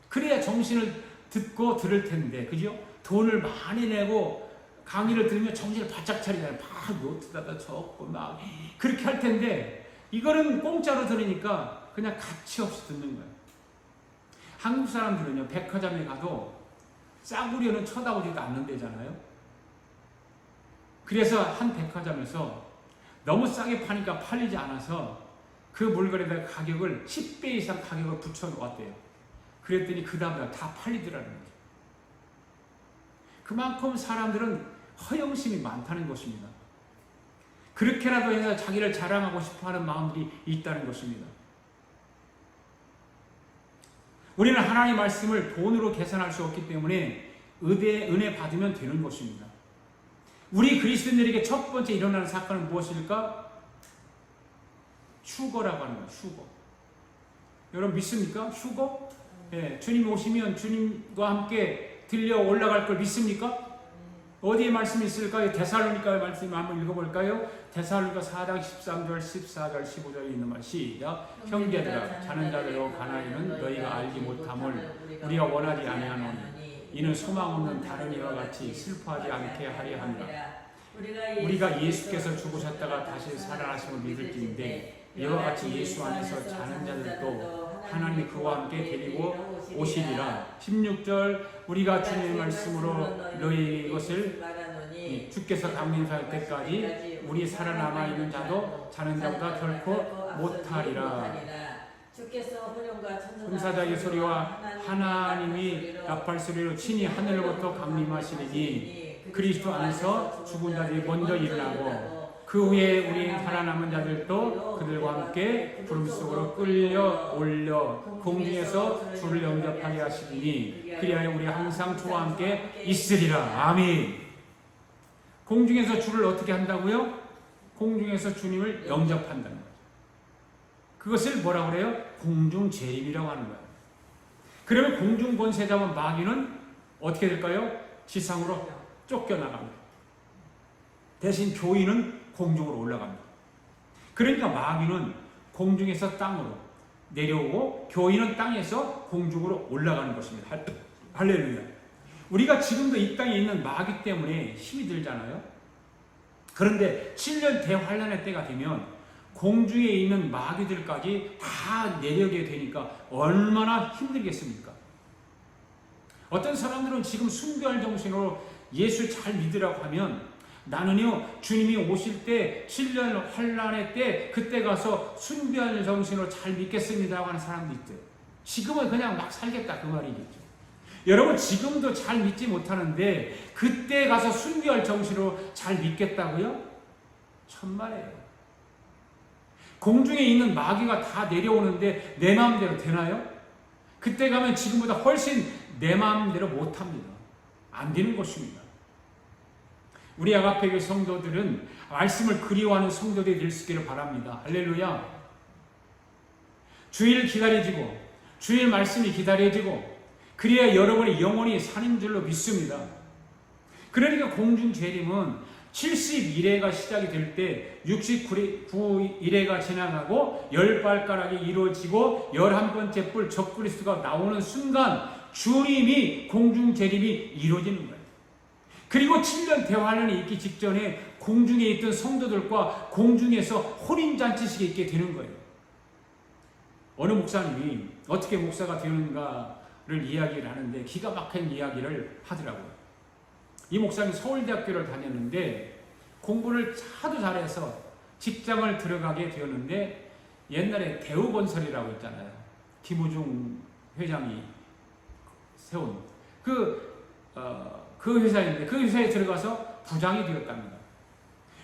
그래야 정신을 듣고 들을 텐데, 그죠? 돈을 많이 내고 강의를 들으면 정신을 바짝 차리잖아요. 막 노트에다가 적고 막 그렇게 할 텐데 이거는 공짜로 들으니까 그냥 가치 없이 듣는 거예요. 한국 사람들은요, 백화점에 가도 싸구려는 쳐다보지도 않는 데잖아요. 그래서 한 백화점에서 너무 싸게 파니까 팔리지 않아서 그 물건에다가 가격을 10배 이상 가격을 붙여 놓았대요. 그랬더니 그 다음날 다 팔리더라는 거죠. 그만큼 사람들은 허영심이 많다는 것입니다. 그렇게라도 해서 자기를 자랑하고 싶어하는 마음들이 있다는 것입니다. 우리는 하나님의 말씀을 돈으로 계산할 수 없기 때문에 은혜 받으면 되는 것입니다. 우리 그리스도인들에게 첫 번째 일어나는 사건은 무엇일까? 휴거라고 하는 거예요. 휴거. 여러분 믿습니까? 휴거? 예, 주님 오시면 주님과 함께 들려 올라갈 걸 믿습니까? 어디에 말씀이 있을까요? 데살로니가의 말씀 한번 읽어볼까요? 데살로니가 4장 13절, 14절, 15절에 있는 말 시작. 형제들아, 자는 자들로 가나이는 너희가 알지 못함을 우리가 원하지 아니하노니 이는 소망 없는 다른 이와 같이 슬퍼하지 않게 하려 함이라. 우리가 예수께서 죽으셨다가 다시 살아나심을 믿을지인데 이와 같이 예수 안에서 자는 자들도 하나님이 그와 함께 데리고 오시리라. 16절 우리가 주님의 말씀으로 너희 것을 주께서 강림할 때까지 우리 살아남아 있는 자도 자는 자보다 결코 못하리라. 천사장의 소리와 하나님이 나팔 소리로 친히 하늘로부터 강림하시리니 그리스도 안에서 죽은 자들이 먼저 일어나고 그 후에 우리 살아남은 자들도 그들과 함께 구름 속으로 끌려 올려 공중에서 주를 영접하게 하시리니 그리하여 우리 항상 주와 함께 있으리라. 아멘. 공중에서 주를 어떻게 한다고요? 공중에서 주님을 영접한다는 거죠. 그것을 뭐라고 그래요? 공중 재림이라고 하는 거예요. 그러면 공중 권세자와 마귀는 어떻게 될까요? 지상으로 쫓겨나갑니다. 대신 교인은 공중으로 올라갑니다. 그러니까 마귀는 공중에서 땅으로 내려오고 교인은 땅에서 공중으로 올라가는 것입니다. 할렐루야. 우리가 지금도 이 땅에 있는 마귀 때문에 힘이 들잖아요. 그런데 7년 대환란의 때가 되면 공중에 있는 마귀들까지 다 내려오게 되니까 얼마나 힘들겠습니까? 어떤 사람들은 지금 순교할 정신으로 예수 잘 믿으라고 하면 나는요 주님이 오실 때 7년 환란의 때 그때 가서 순교할 정신으로 잘 믿겠습니다 하는 사람도 있대요. 지금은 그냥 막 살겠다 그 말이겠죠. 여러분 지금도 잘 믿지 못하는데 그때 가서 순교할 정신으로 잘 믿겠다고요? 천만에요. 공중에 있는 마귀가 다 내려오는데 내 마음대로 되나요? 그때 가면 지금보다 훨씬 내 마음대로 못합니다. 안 되는 것입니다. 우리 아가페교 성도들은 말씀을 그리워하는 성도들이 될 수 있기를 바랍니다. 할렐루야. 주일 기다려지고 주일 말씀이 기다려지고 그래야 여러분의 영혼이 사는 줄로 믿습니다. 그러니까 공중 재림은 71회가 시작이 될 때 69일회가 지나가고 10발가락이 이루어지고 11번째 뿔 적그리스도가 나오는 순간 주님이 공중 재림이 이루어지는 거예요. 그리고 7년 대환란이 있기 직전에 공중에 있던 성도들과 공중에서 혼인잔치식이 있게 되는 거예요. 어느 목사님이 어떻게 목사가 되는가를 이야기를 하는데 기가 막힌 이야기를 하더라고요. 이 목사님이 서울대학교를 다녔는데 공부를 하도 잘해서 직장을 들어가게 되었는데 옛날에 대우건설이라고 있잖아요. 김우중 회장이 세운 그 회사인데 그 회사에 들어가서 부장이 되었답니다.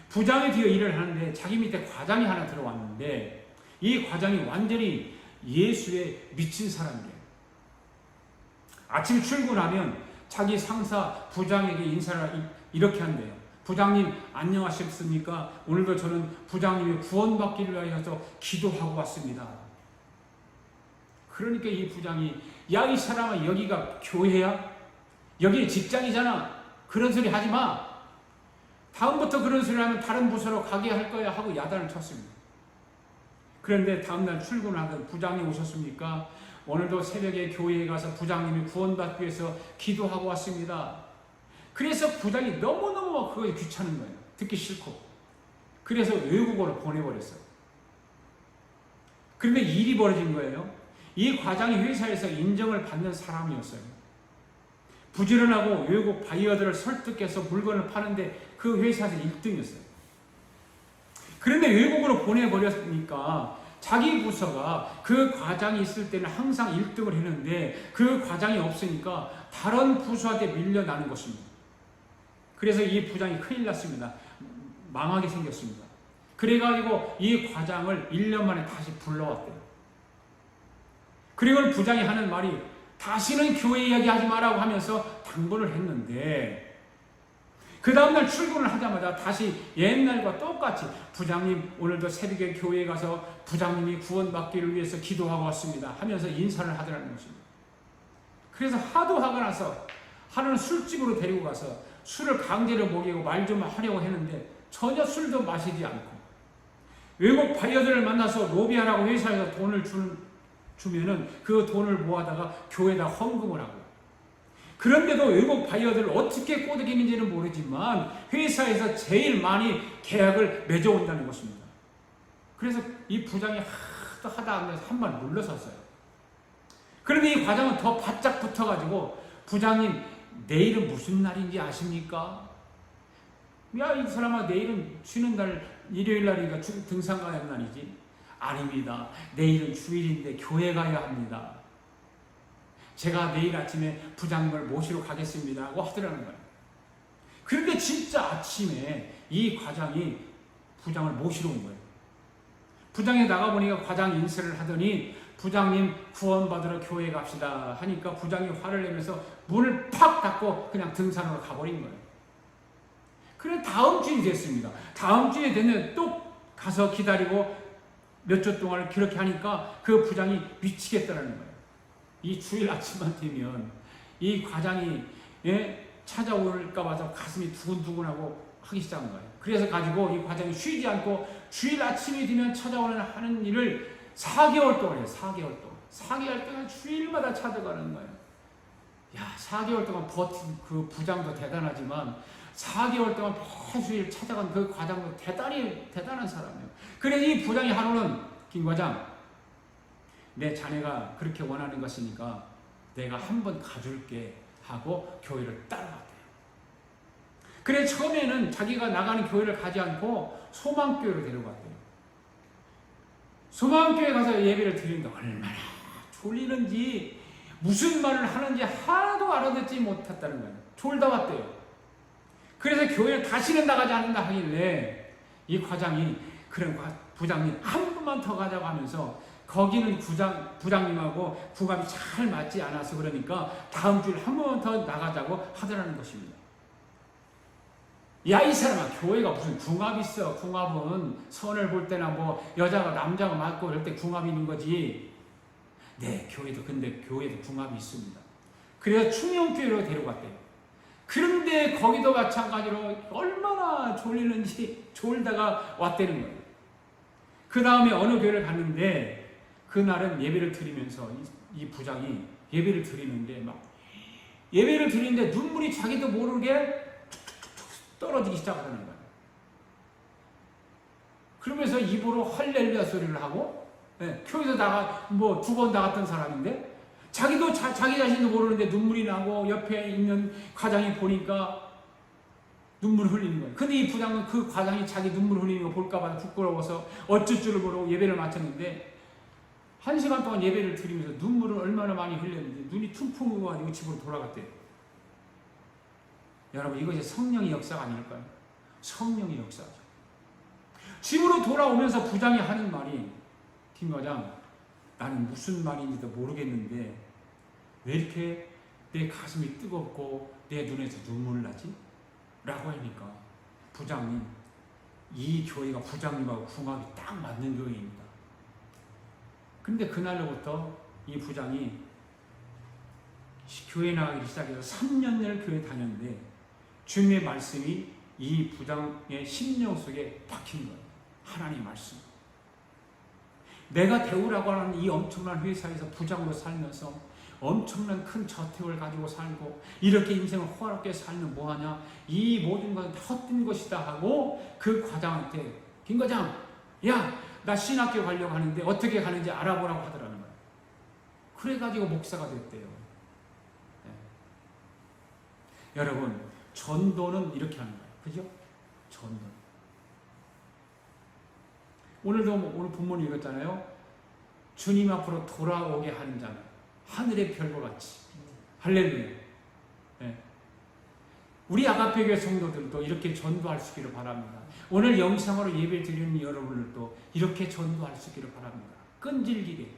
부장이 되어 일을 하는데 자기 밑에 과장이 하나 들어왔는데 이 과장이 완전히 예수에 미친 사람이에요. 아침 출근하면 자기 상사 부장에게 인사를 이렇게 한대요. 부장님 안녕하셨습니까? 오늘도 저는 부장님이 구원받기를 위하여서 기도하고 왔습니다. 그러니까 이 부장이 야 이 사람아 여기가 교회야? 여기 직장이잖아. 그런 소리 하지 마. 다음부터 그런 소리 하면 다른 부서로 가게 할 거야 하고 야단을 쳤습니다. 그런데 다음날 출근하던 부장님 오셨습니까? 오늘도 새벽에 교회에 가서 부장님이 구원받기 위해서 기도하고 왔습니다. 그래서 부장이 너무너무 그거 귀찮은 거예요. 듣기 싫고. 그래서 외국어로 보내버렸어요. 그런데 일이 벌어진 거예요. 이 과장이 회사에서 인정을 받는 사람이었어요. 부지런하고 외국 바이어들을 설득해서 물건을 파는데 그 회사에서 1등이었어요. 그런데 외국으로 보내버렸으니까 자기 부서가 그 과장이 있을 때는 항상 1등을 했는데 그 과장이 없으니까 다른 부서한테 밀려나는 것입니다. 그래서 이 부장이 큰일 났습니다. 망하게 생겼습니다. 그래가지고 이 과장을 1년 만에 다시 불러왔대요. 그리고 부장이 하는 말이 다시는 교회 이야기하지 마라고 하면서 당부를 했는데 그 다음날 출근을 하자마자 다시 옛날과 똑같이 부장님 오늘도 새벽에 교회에 가서 부장님이 구원받기를 위해서 기도하고 왔습니다 하면서 인사를 하더라는 것입니다. 그래서 하도 화가 나서 하루는 술집으로 데리고 가서 술을 강제로 먹이고 말 좀 하려고 했는데 전혀 술도 마시지 않고 외국 바이어들을 만나서 로비하라고 회사에서 돈을 주면은 그 돈을 모아다가 교회에다 헌금을 하고 그런데도 외국 바이어들을 어떻게 꼬드기는지는 모르지만 회사에서 제일 많이 계약을 맺어온다는 것입니다. 그래서 이 부장이 하다 하면서 한 발 물러섰어요. 그런데 이 과장은 더 바짝 붙어가지고 부장님 내일은 무슨 날인지 아십니까? 야, 이 사람아, 내일은 쉬는 날, 일요일 날이니까 등산 가야 하는 날이지. 아닙니다. 내일은 주일인데 교회 가야 합니다. 제가 내일 아침에 부장님을 모시러 가겠습니다 하고 하더라는 거예요. 그런데 진짜 아침에 이 과장이 부장을 모시러 온 거예요. 부장이 나가보니까 과장 인사를 하더니 부장님 구원받으러 교회 갑시다 하니까 부장이 화를 내면서 문을 팍 닫고 그냥 등산으로 가버린 거예요. 그래 다음 주에 됐습니다. 다음 주에 됐는데 또 가서 기다리고 몇 주 동안 그렇게 하니까 그 부장이 미치겠다라는 거예요. 이 주일 아침만 되면 이 과장이 찾아올까 봐서 가슴이 두근두근하고 하기 시작한 거예요. 그래서 가지고 이 과장이 쉬지 않고 주일 아침이 되면 찾아오는 하는 일을 4개월 동안 해요. 4개월 동안. 4개월 동안 주일마다 찾아가는 거예요. 야, 4개월 동안 버틴 그 부장도 대단하지만 4개월 동안 매주일 찾아간 그 과장도 대단한 사람이에요. 그래 이 부장이 하루는 김 과장, 내 자네가 그렇게 원하는 것이니까 내가 한번 가줄게 하고 교회를 따라갔대요. 그래 처음에는 자기가 나가는 교회를 가지 않고 소망교회로 데려갔대요. 소망교회 가서 예배를 드리는데 얼마나 졸리는지 무슨 말을 하는지 하나도 알아듣지 못했다는 거예요. 졸다 왔대요. 그래서 교회를 다시는 나가지 않는다 하길래 이 과장이 그런 부장님 한 번만 더 가자고 하면서 거기는 부장님하고 궁합이 잘 맞지 않아서 그러니까 다음 주에 한 번만 더 나가자고 하더라는 것입니다. 야, 이 사람아, 교회가 무슨 궁합이 있어. 궁합은 선을 볼 때나 뭐 여자가 남자가 맞고 그럴 때 궁합이 있는 거지. 네, 근데 교회도 궁합이 있습니다. 그래서 충영교회로 데려갔대요. 그런데 거기도 마찬가지로 얼마나 졸리는지 졸다가 왔다는 거예요. 그 다음에 어느 교회를 갔는데 그날은 예배를 드리면서 이 부장이 예배를 드리는데 예배를 드리는데 눈물이 자기도 모르게 떨어지기 시작하는 거예요. 그러면서 입으로 할렐루야 소리를 하고 교회에서 뭐 2번 나갔던 사람인데 자기도 자기 자신도 모르는데 눈물이 나고 옆에 있는 과장이 보니까 눈물 흘리는 거예요. 근데 이 부장은 그 과장이 자기 눈물 흘리는 거 볼까봐 부끄러워서 어쩔 줄을 모르고 예배를 마쳤는데 1시간 동안 예배를 드리면서 눈물을 얼마나 많이 흘렸는지 눈이 퉁퉁 부어가지고 집으로 돌아갔대요. 여러분, 이것이 성령의 역사가 아닐까요? 성령의 역사죠. 집으로 돌아오면서 부장이 하는 말이, 김 과장, 나는 무슨 말인지도 모르겠는데 왜 이렇게 내 가슴이 뜨겁고 내 눈에서 눈물 나지? 라고 하니까 부장님, 이 교회가 부장님하고 궁합이 딱 맞는 교회입니다. 근데 그날로부터 이 부장이 교회 나가기 시작해서 3년을 교회 다녔는데 주님의 말씀이 이 부장의 심령 속에 박힌 거예요. 하나님의 말씀. 내가 대우라고 하는 이 엄청난 회사에서 부장으로 살면서 엄청난 큰 저택을 가지고 살고 이렇게 인생을 호화롭게 살면 뭐하냐? 이 모든 것은 헛된 것이다 하고 그 과장한테, 김 과장, 야, 나 신학교 가려고 하는데 어떻게 가는지 알아보라고 하더라는 거예요. 그래가지고 목사가 됐대요. 네. 여러분, 전도는 이렇게 하는 거예요. 그죠? 전도. 오늘 본문 읽었잖아요. 주님 앞으로 돌아오게 하는 자는 하늘의 별과 같이. 할렐루야. 네. 우리 아가페 교회 성도들도 이렇게 전도할 수 있기를 바랍니다. 오늘 영상으로 예배 드리는 여러분들도 이렇게 전도할 수 있기를 바랍니다. 끈질기게.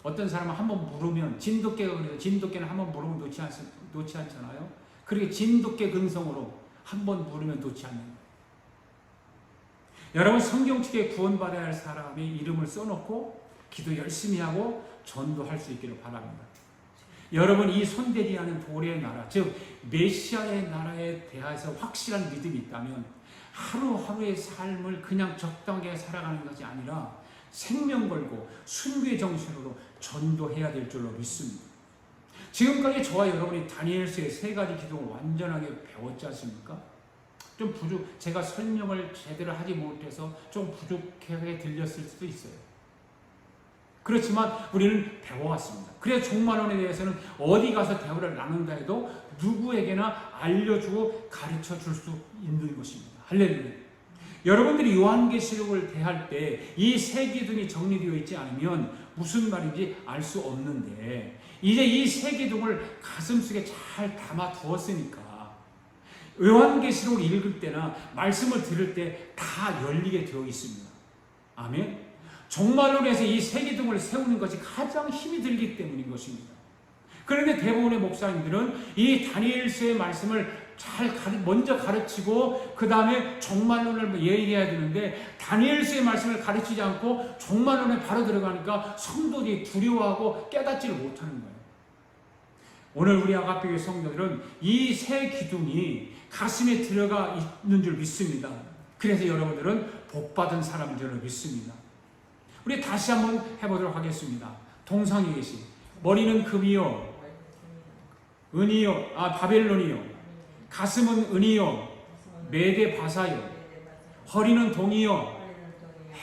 어떤 사람은 한번 물으면, 진돗개가 그래서 진돗개는 한번 물으면 놓지 않잖아요. 그렇게 진돗개 근성으로 한번 물으면 놓지 않는 거예요. 여러분, 성경책에 구원받아야 할 사람의 이름을 써놓고 기도 열심히 하고 전도할 수 있기를 바랍니다. 여러분, 이 손대지 않은 돌의 나라, 즉 메시아의 나라에 대해서 확실한 믿음이 있다면 하루하루의 삶을 그냥 적당하게 살아가는 것이 아니라 생명 걸고 순교의 정신으로 전도해야 될 줄로 믿습니다. 지금까지 저와 여러분이 다니엘서의 3가지 기도를 완전하게 배웠지 않습니까? 좀 제가 설명을 제대로 하지 못해서 좀 부족하게 들렸을 수도 있어요. 그렇지만 우리는 배워왔습니다. 그래서 종말론에 대해서는 어디 가서 대화를 나눈다 해도 누구에게나 알려주고 가르쳐 줄 수 있는 것입니다. 할렐루야. 여러분들이 요한계시록을 대할 때 이 세 기둥이 정리되어 있지 않으면 무슨 말인지 알 수 없는데, 이제 이 세 기둥을 가슴속에 잘 담아 두었으니까 요한계시록을 읽을 때나 말씀을 들을 때 다 열리게 되어 있습니다. 아멘. 종말론에서 이 세 기둥을 세우는 것이 가장 힘이 들기 때문인 것입니다. 그런데 대부분의 목사님들은 이 다니엘서의 말씀을 먼저 가르치고 그 다음에 종말론을 얘기해야 되는데, 다니엘서의 말씀을 가르치지 않고 종말론에 바로 들어가니까 성도들이 두려워하고 깨닫지를 못하는 거예요. 오늘 우리 아가페교회 성도들은 이 세 기둥이 가슴에 들어가 있는 줄 믿습니다. 그래서 여러분들은 복받은 사람인 줄 믿습니다. 우리 다시 한번 해보도록 하겠습니다. 동상에 계신 머리는 금이요 은이요 바벨론이요, 가슴은 은이요 메대 바사요, 허리는 동이요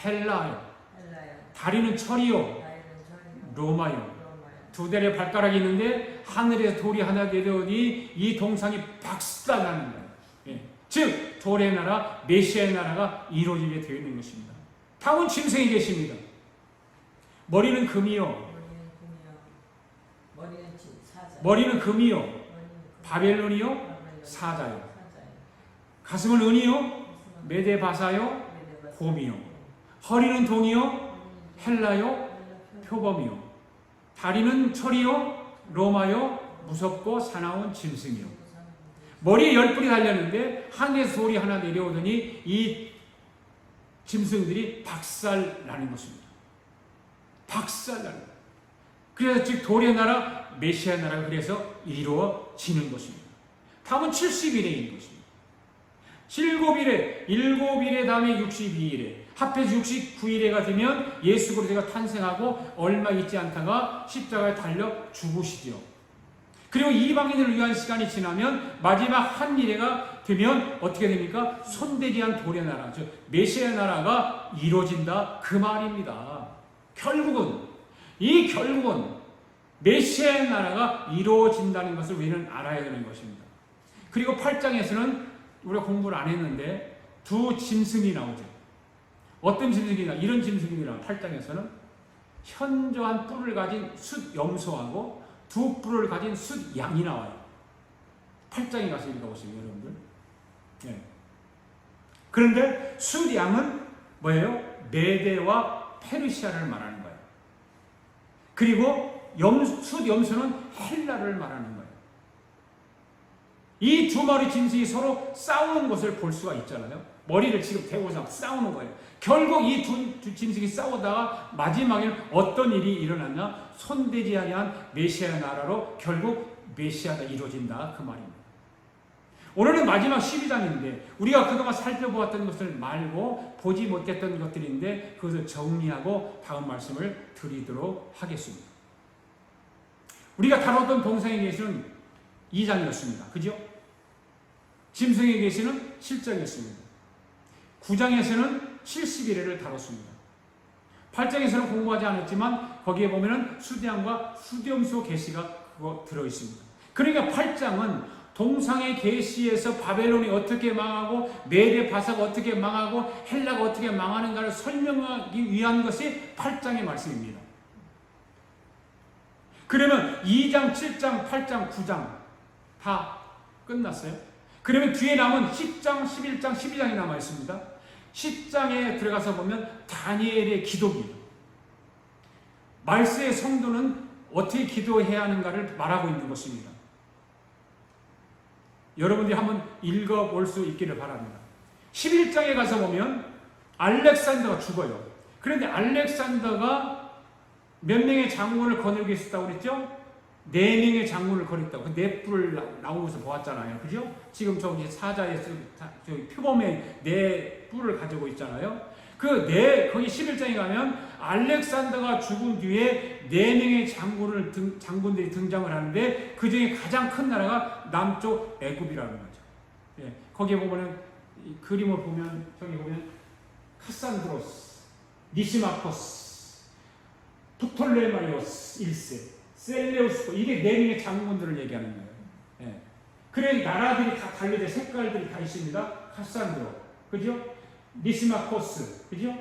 헬라요, 다리는 철이요 로마요. 두 대의 발가락이 있는데 하늘에서 돌이 하나 내려오니 이 동상이 박살나는 거예요. 즉 돌의 나라 메시아의 나라가 이루어지게 되어 있는 것입니다. 다음은 짐승이 계십니다. 머리는 금이요, 머리는 금이요 바벨론이요 사자요, 가슴은 은이요 메대 바사요 곰이요, 허리는 동이요 헬라요 표범이요, 다리는 철이요 로마요 무섭고 사나운 짐승이요. 머리에 10뿔이 달렸는데 하늘에서 돌이 하나 내려오더니 이 짐승들이 박살나는 것입니다. 박살나는 거예요. 그래서 즉 돌의 나라 메시아 나라가 그래서 이루어지는 것입니다. 다음은 70일에인 것입니다. 7일에 다음에 62일에 합해서 69일에가 되면 예수 그리스도가 탄생하고 얼마 있지 않다가 십자가에 달려 죽으시죠. 그리고 이방인을 위한 시간이 지나면 마지막 한 일회가 되면 어떻게 됩니까? 손대지한 돌의 나라, 즉 메시아 나라가 이루어진다 그 말입니다. 결국은 메시아 나라가 이루어진다는 것을 우리는 알아야 되는 것입니다. 그리고 8장에서는 우리가 공부를 안 했는데 두 짐승이 나오죠. 어떤 짐승이냐? 이런 짐승이 나와요. 8장에서는 현저한 뿔을 가진 숫 염소하고 두 뿔을 가진 숫 양이 나와요. 8장에 가서 읽어보세요, 여러분들. 네. 그런데 숫 양은 뭐예요? 메대와 페르시아를 말하는 거예요. 그리고 숫 염소는 헬라를 말하는 거예요. 이 두 마리 짐승이 서로 싸우는 것을 볼 수가 있잖아요. 머리를 지금 대고서 싸우는 거예요. 결국 이 두 짐승이 싸우다가 마지막에는 어떤 일이 일어났냐? 손대지 아니한 메시아 나라로 결국 메시아가 이루어진다 그 말입니다. 오늘은 마지막 12장인데 우리가 그동안 살펴보았던 것을 말고 보지 못했던 것들인데 그것을 정리하고 다음 말씀을 드리도록 하겠습니다. 우리가 다뤘던 동상에 계시는 2장이었습니다. 그죠? 짐승에 계시는 7장이었습니다. 9장에서는 70일을 다뤘습니다. 8장에서는 공부하지 않았지만 거기에 보면은 수대양과 수염소 계시가 그거 들어있습니다. 그러니까 8장은 동상의 계시에서 바벨론이 어떻게 망하고 메대 바사가 어떻게 망하고 헬라가 어떻게 망하는가를 설명하기 위한 것이 8장의 말씀입니다. 그러면 2장, 7장, 8장, 9장 다 끝났어요. 그러면 뒤에 남은 10장, 11장, 12장이 남아 있습니다. 10장에 들어가서 보면 다니엘의 기도입니다. 말세의 성도는 어떻게 기도해야 하는가를 말하고 있는 것입니다. 여러분들이 한번 읽어볼 수 있기를 바랍니다. 11장에 가서 보면 알렉산더가 죽어요. 그런데 알렉산더가 몇 명의 장군을 거느리고 있었다고 그랬죠? 4명의 장군을 거느렸다고. 그 4뿔을 나오면서 보았잖아요. 그죠? 지금 저기 사자의 표범의 4뿔을 가지고 있잖아요. 거기 11장에 가면 알렉산더가 죽은 뒤에 4명의 장군들이 등장을 하는데 그 중에 가장 큰 나라가 남쪽 애굽이라는 거죠. 예, 거기에 보면은 이 그림을 보면 저기 보면 카산드로스, 니시마코스, 프톨레마이오스 1세, 셀레우스 이게 네 명의 장군들을 얘기하는 거예요. 예. 그래 나라들이 다 달리되 색깔들이 다 있습니다. 카산드로, 그죠? 니시마코스, 그죠?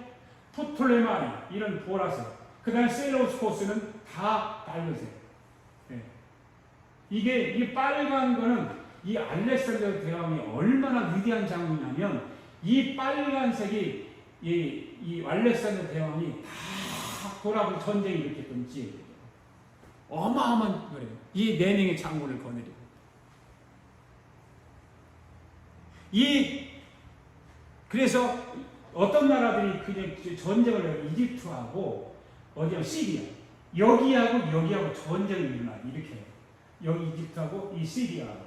프톨레마이 이런 보라색, 그 다음에 셀레우스코스는 다 빨간색. 예. 이게 이 빨간 거는 이 알렉산더 대왕이 얼마나 위대한 장군이냐면 이 빨간색이 이 알렉산더 대왕이 다 돌아보고 전쟁이 일으켰던 지역이에요. 어마어마한 거래요. 이 네 명의 장군을 거느리고 그래서 어떤 나라들이 그냥 전쟁을 해요. 이집트하고 어디야 시리아 여기하고 전쟁을 일으켜요. 여기 이집트하고 이 시리아하고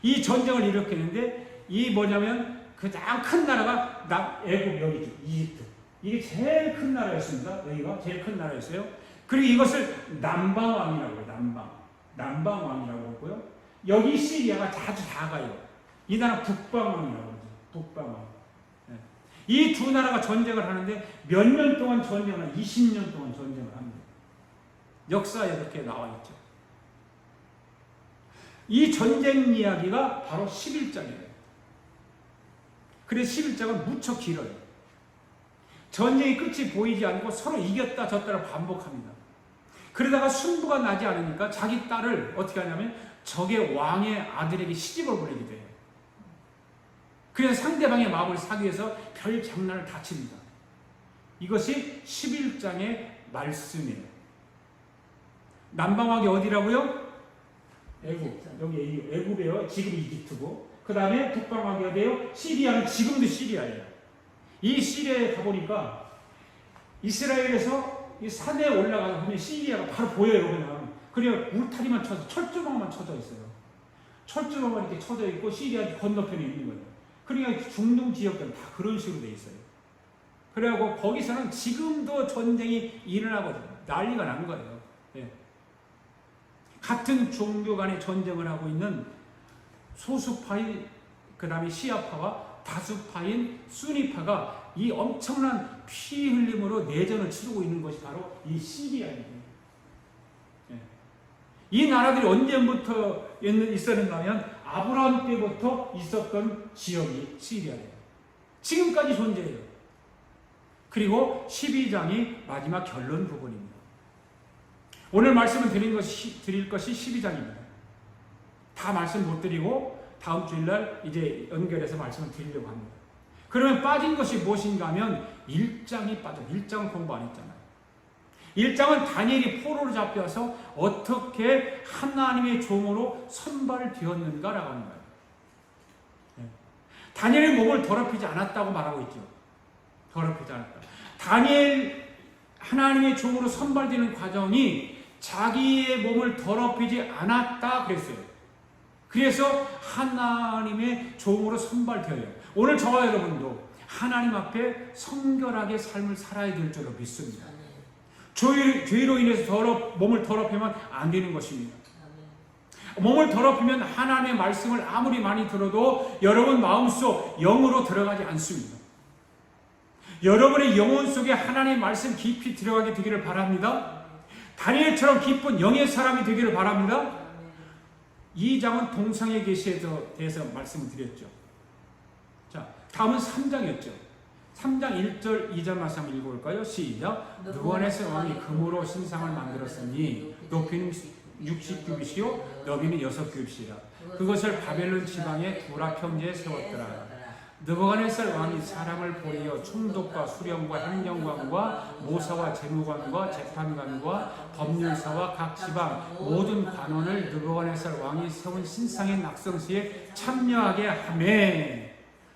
이 전쟁을 일으켰는데 이 뭐냐면 가장 큰 나라가 애굽 여기죠. 이집트. 이게 제일 큰 나라였습니다. 여기가 제일 큰 나라였어요. 그리고 이것을 남방왕이라고 해요. 남방왕이라고 했고요. 여기 시리아가 아주 작아요. 이 나라 북방왕이라고 그러죠. 북방왕. 네. 이 두 나라가 전쟁을 하는데 몇 년 동안 전쟁을 하는 20년 동안 전쟁을 합니다. 역사에 그렇게 나와 있죠. 이 전쟁 이야기가 바로 11장이에요. 그래서 11장은 무척 길어요. 전쟁이 끝이 보이지 않고 서로 이겼다 졌다를 반복합니다. 그러다가 승부가 나지 않으니까 자기 딸을 어떻게 하냐면 적의 왕의 아들에게 시집을 보내게 돼요. 그래서 상대방의 마음을 사기 위해서 별 장난을 다 칩니다. 이것이 11장의 말씀이에요. 남방왕이 어디라고요? 애굽. 여기 애굽이에요. 지금 이집트고. 그 다음에 북방왕이 어디예요? 시리아는 지금도 시리아예요. 이 시리아에 가보니까 이스라엘에서 이 산에 올라가서 보면 시리아가 바로 보여요. 그냥. 그냥 울타리만 쳐서 철조망만 쳐져 있어요. 철조망만 이렇게 쳐져 있고 시리아 건너편에 있는 거예요. 그러니까 중동 지역들은 다 그런 식으로 돼 있어요. 그래갖고 거기서는 지금도 전쟁이 일어나거든요. 난리가 난 거예요. 예. 같은 종교 간의 전쟁을 하고 있는 소수파인 그 다음에 시아파와 다수파인 수니파가 이 엄청난 피 흘림으로 내전을 치르고 있는 것이 바로 이 시리아입니다. 예. 이 나라들이 언제부터 있었는가 하면 아브라함 때부터 있었던 지역이 시리아예요. 지금까지 존재해요. 그리고 12장이 마지막 결론 부분입니다. 오늘 말씀을 드릴 것이 12장입니다. 다 말씀 못 드리고 다음 주일날 이제 연결해서 말씀을 드리려고 합니다. 그러면 빠진 것이 무엇인가 하면 1장이 빠져. 1장을 공부 안 했잖아요. 1장은 다니엘이 포로로 잡혀서 어떻게 하나님의 종으로 선발되었는가라고 하는 거예요. 다니엘의 몸을 더럽히지 않았다고 말하고 있죠. 더럽히지 않았다. 다니엘 하나님의 종으로 선발되는 과정이 자기의 몸을 더럽히지 않았다 그랬어요. 그래서 하나님의 종으로 선발되어요. 오늘 저와 여러분도 하나님 앞에 성결하게 삶을 살아야 될 줄로 믿습니다. 죄로 인해서 몸을 더럽히면 안 되는 것입니다. 몸을 더럽히면 하나님의 말씀을 아무리 많이 들어도 여러분 마음속 영으로 들어가지 않습니다. 여러분의 영혼 속에 하나님의 말씀 깊이 들어가게 되기를 바랍니다. 다니엘처럼 깊은 영의 사람이 되기를 바랍니다. 2장은 동상의 계시에 대해서 말씀을 드렸죠. 자, 다음은 3장이었죠. 3장 1절 2절 말씀 한번 읽어볼까요? 시작. 느부갓네살 왕이 금으로 신상을 만들었으니 높이는 60규빗이요 너비는 6규빗이라. 그것을 바벨론 지방의 두라 평지에 세웠더라. 느부갓네살 왕이 사람을 보내어 총독과 수령과 행정관과 모사와 재무관과 재판관과 법률사와 각 지방 모든 관원을 느부갓네살 왕이 세운 신상의 낙성시에 참여하게 하매.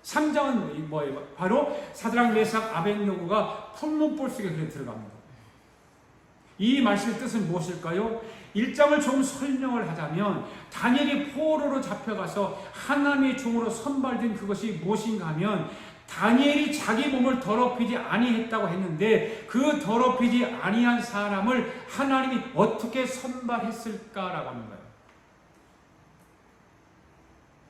3장은 뭐예요? 바로 사드락 메삭 아벳느고가 풀문불 속에 들어갑니다. 이 말씀의 뜻은 무엇일까요? 1장을 좀 설명을 하자면 다니엘이 포로로 잡혀가서 하나님의 종으로 선발된 그것이 무엇인가 하면 다니엘이 자기 몸을 더럽히지 아니했다고 했는데 그 더럽히지 아니한 사람을 하나님이 어떻게 선발했을까라고 하는 거예요.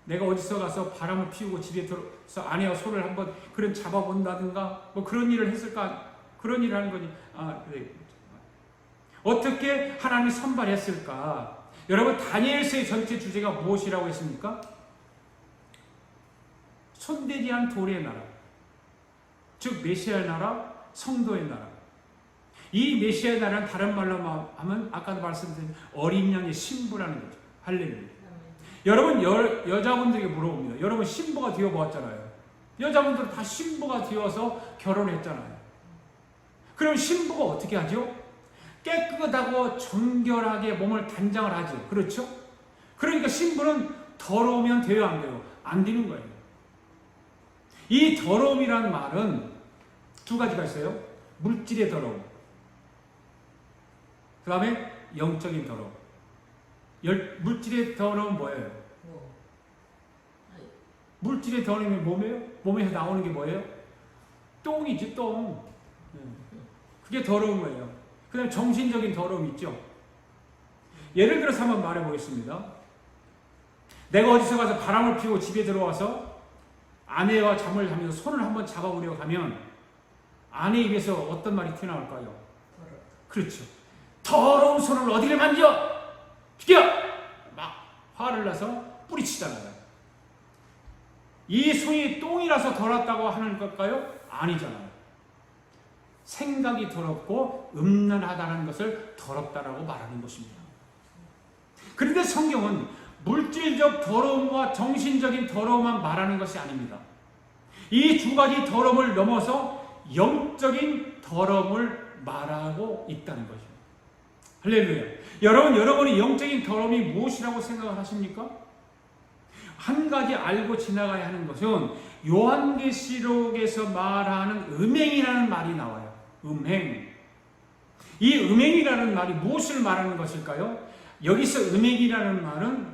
내가 어디서 가서 바람을 피우고 집에 들어서 아내와 손을 한번 그런 잡아본다든가 뭐 그런 일을 했을까? 그런 일을 하는 거니. 그래. 어떻게 하나님이 선발했을까? 여러분 다니엘서의 전체 주제가 무엇이라고 했습니까? 손대지 않은 돌의 나라, 즉 메시아의 나라, 성도의 나라. 이 메시아의 나라는 다른 말로 하면 아까도 말씀드린 어린 양의 신부라는 거죠. 할렐루야. 여러분 여자분들에게 물어봅니다. 여러분 신부가 되어 보았잖아요. 여자분들은 다 신부가 되어서 결혼했잖아요. 그럼 신부가 어떻게 하죠? 깨끗하고 정결하게 몸을 단장을 하죠. 그렇죠? 그러니까 신부는 더러우면 돼요, 안 돼요? 안 되는 거예요. 이 더러움이라는 말은 두 가지가 있어요. 물질의 더러움, 그 다음에 영적인 더러움. 물질의 더러움은 뭐예요? 물질의 더러움이 몸에서 나오는 게 뭐예요? 똥이지, 똥. 그게 더러운 거예요. 그 다음에 정신적인 더러움이 있죠. 예를 들어서 한번 말해보겠습니다. 내가 어디서 가서 바람을 피우고 집에 들어와서 아내와 잠을 자면서 손을 한번 잡아보려고 하면 아내 입에서 어떤 말이 튀어나올까요? 그렇죠. 더러운 손을 어디를 만져! 비켜! 막 화를 내서 뿌리치잖아요. 이 손이 똥이라서 더럽다고 하는 걸까요? 아니잖아요. 생각이 더럽고 음란하다는 것을 더럽다라고 말하는 것입니다. 그런데 성경은 물질적 더러움과 정신적인 더러움만 말하는 것이 아닙니다. 이 두 가지 더러움을 넘어서 영적인 더러움을 말하고 있다는 것입니다. 할렐루야. 여러분이 영적인 더러움이 무엇이라고 생각을 하십니까? 한 가지 알고 지나가야 하는 것은 요한계시록에서 말하는 음행이라는 말이 나와요. 음행. 이 음행이라는 말이 무엇을 말하는 것일까요? 여기서 음행이라는 말은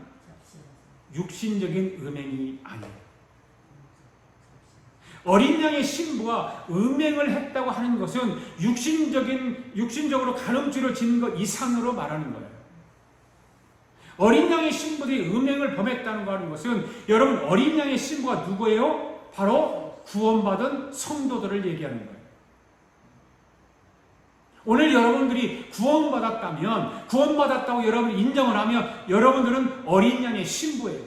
육신적인 음행이 아니에요. 어린 양의 신부가 음행을 했다고 하는 것은 육신적으로 간음죄를 짓는 것 이상으로 말하는 거예요. 어린 양의 신부들이 음행을 범했다는 하는 것은 여러분 어린 양의 신부가 누구예요? 바로 구원받은 성도들을 얘기하는 거예요. 오늘 여러분들이 구원받았다고 여러분이 인정을 하면 여러분들은 어린 양의 신부예요.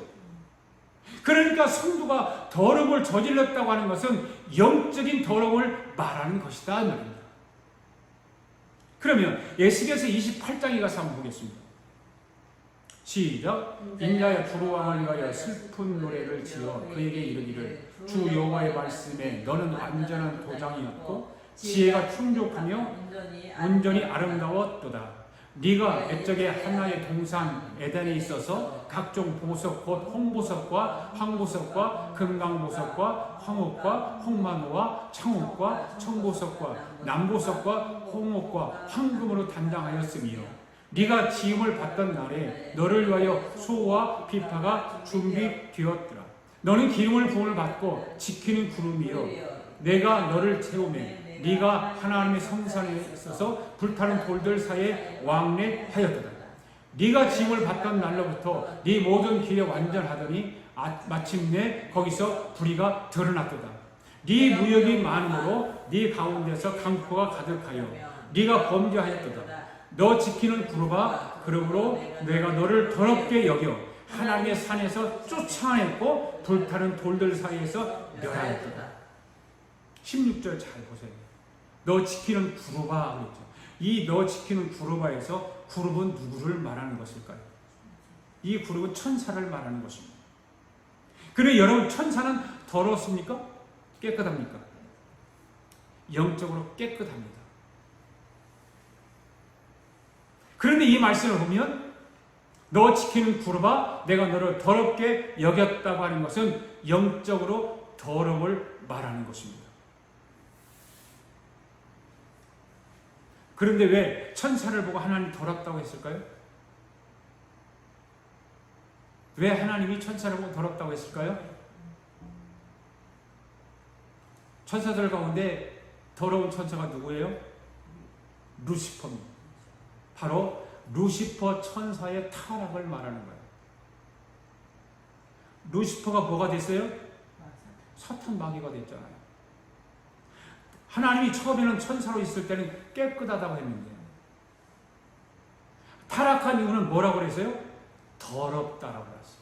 그러니까 성도가 더러움을 저질렀다고 하는 것은 영적인 더러움을 말하는 것이다 말입니다. 그러면 에스겔서 28장에 가서 한번 보겠습니다. 시작. 인자의 부르왕을 위하여 슬픈 노래를 지어 그에게 이르기를 주 여호와의 말씀에 너는 완전한 도장이었고 지혜가 충족하며 온전히 아름다웠도다. 네가 옛적에 하나의 동산 에덴에 있어서 각종 보석 곧 홍보석과 황보석과 금강보석과 황옥과 홍만호와 창옥과 청보석과 남보석과 홍옥과 황금으로 단장하였으며 네가 지음을 받던 날에 너를 위하여 소와 비파가 준비되었더라. 너는 기름을 부음을 받고 지키는 구름이요 내가 너를 채우매 네가 하나님의 성산에 있어서 불타는 돌들 사이에 왕래하였도다. 네가 지음을 받던 날로부터 네 모든 길에 완전하더니 마침내 거기서 불의가 드러났도다. 네 무역이 많으므로 네 가운데서 강포가 가득하여 네가 범죄하였도다. 너 지키는 구루바 그러므로 내가 너를 더럽게 여겨 하나님의 산에서 쫓아냈고 불타는 돌들 사이에서 멸하였도다. 16절 잘 보세요. 너 지키는 구루바 그랬죠. 이 너 지키는 구루바에서 구룹은 누구를 말하는 것일까요? 이 구룹은 천사를 말하는 것입니다. 그런데 여러분 천사는 더럽습니까? 깨끗합니까? 영적으로 깨끗합니다. 그런데 이 말씀을 보면 너 지키는 구룹아 내가 너를 더럽게 여겼다고 하는 것은 영적으로 더러움을 말하는 것입니다. 그런데 왜 천사를 보고 하나님 더럽다고 했을까요? 왜 하나님이 천사를 보고 더럽다고 했을까요? 천사들 가운데 더러운 천사가 누구예요? 루시퍼입니다. 바로 루시퍼 천사의 타락을 말하는 거예요. 루시퍼가 뭐가 됐어요? 사탄 마귀가 됐잖아요. 하나님이 처음에는 천사로 있을 때는 깨끗하다고 했는데 타락한 이유는 뭐라고 그랬어요? 더럽다라고 그랬어요.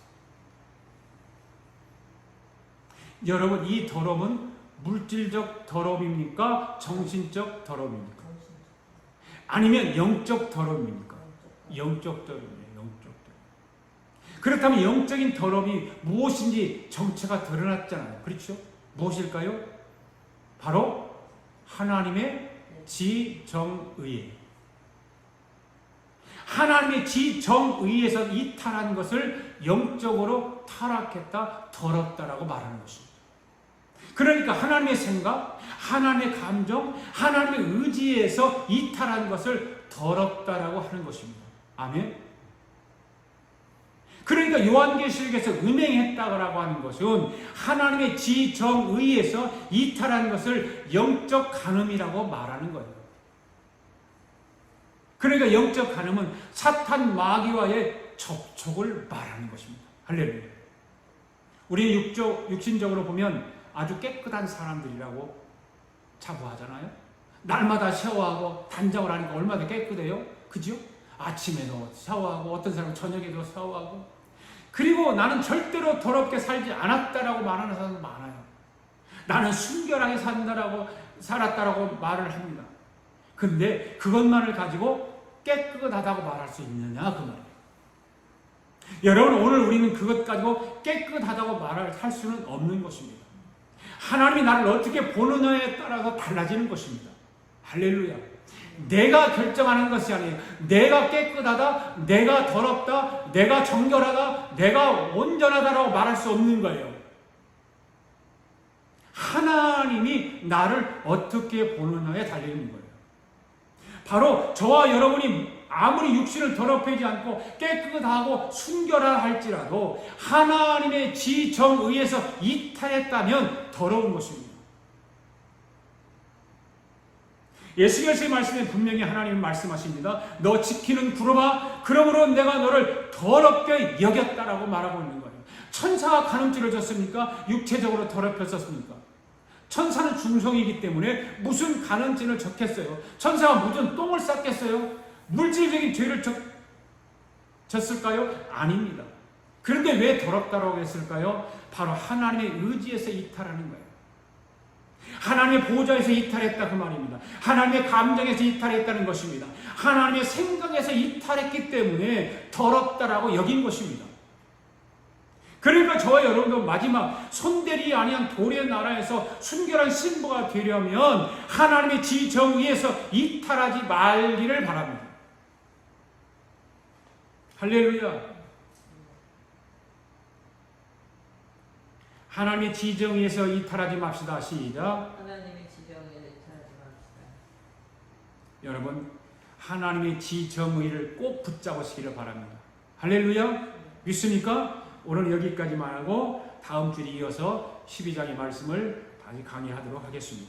여러분, 이 더러움은 물질적 더러움입니까? 정신적 더러움입니까? 아니면 영적 더러움입니까? 영적 더러움이에요. 영적 더러움. 그렇다면 영적인 더러움이 무엇인지 정체가 드러났잖아요. 그렇죠? 무엇일까요? 바로 하나님의 지정의예요. 하나님의 지정의에서 이탈한 것을 영적으로 타락했다, 더럽다라고 말하는 것입니다. 그러니까 하나님의 생각, 하나님의 감정, 하나님의 의지에서 이탈한 것을 더럽다라고 하는 것입니다. 아멘. 그러니까 요한계시록에서 음행했다고 하는 것은 하나님의 지정의에서 이탈한 것을 영적 간음이라고 말하는 거예요. 그러니까 영적 간음은 사탄 마귀와의 접촉을 말하는 것입니다. 할렐루야. 우리 육신적으로 보면 아주 깨끗한 사람들이라고 자부하잖아요. 날마다 샤워하고 단장을 하니까 얼마나 깨끗해요? 그죠? 아침에도 샤워하고 어떤 사람은 저녁에도 샤워하고, 그리고 나는 절대로 더럽게 살지 않았다라고 말하는 사람도 많아요. 나는 순결하게 살았다라고 말을 합니다. 근데 그것만을 가지고 깨끗하다고 말할 수 있느냐 그 말이에요. 여러분, 오늘 우리는 그것 가지고 깨끗하다고 할 수는 없는 것입니다. 하나님이 나를 어떻게 보느냐에 따라서 달라지는 것입니다. 할렐루야. 내가 결정하는 것이 아니에요. 내가 깨끗하다, 내가 더럽다, 내가 정결하다, 내가 온전하다라고 말할 수 없는 거예요. 하나님이 나를 어떻게 보느냐에 달리는 거예요. 바로 저와 여러분이 아무리 육신을 더럽히지 않고 깨끗하고 순결하다 할지라도 하나님의 지정의에서 이탈했다면 더러운 것입니다. 예수께서의 말씀에 분명히 하나님은 말씀하십니다. 너 지키는 구름아, 그러므로 내가 너를 더럽게 여겼다라고 말하고 있는 거예요. 천사가 간음죄를 졌습니까? 육체적으로 더럽혔었습니까? 천사는 중성이기 때문에 무슨 간음죄를 졌겠어요? 천사가 무슨 똥을 쌌겠어요? 물질적인 죄를 졌을까요? 아닙니다. 그런데 왜 더럽다라고 했을까요? 바로 하나님의 의지에서 이탈하는 거예요. 하나님의 보좌에서 이탈했다 그 말입니다. 하나님의 감정에서 이탈했다는 것입니다. 하나님의 생각에서 이탈했기 때문에 더럽다라고 여긴 것입니다. 그러니까 저와 여러분도 마지막 손대리 아니한 돌의 나라에서 순결한 신부가 되려면 하나님의 지정의에서 이탈하지 말기를 바랍니다. 할렐루야. 하나님의 지정의에서 이탈하지 맙시다. 시작. 하나님의 지정의에서 이탈하지 맙시다. 여러분, 하나님의 지정의를 꼭 붙잡으시기를 바랍니다. 할렐루야. 믿습니까? 오늘 여기까지만 하고 다음 주에 이어서 12장의 말씀을 다시 강의하도록 하겠습니다.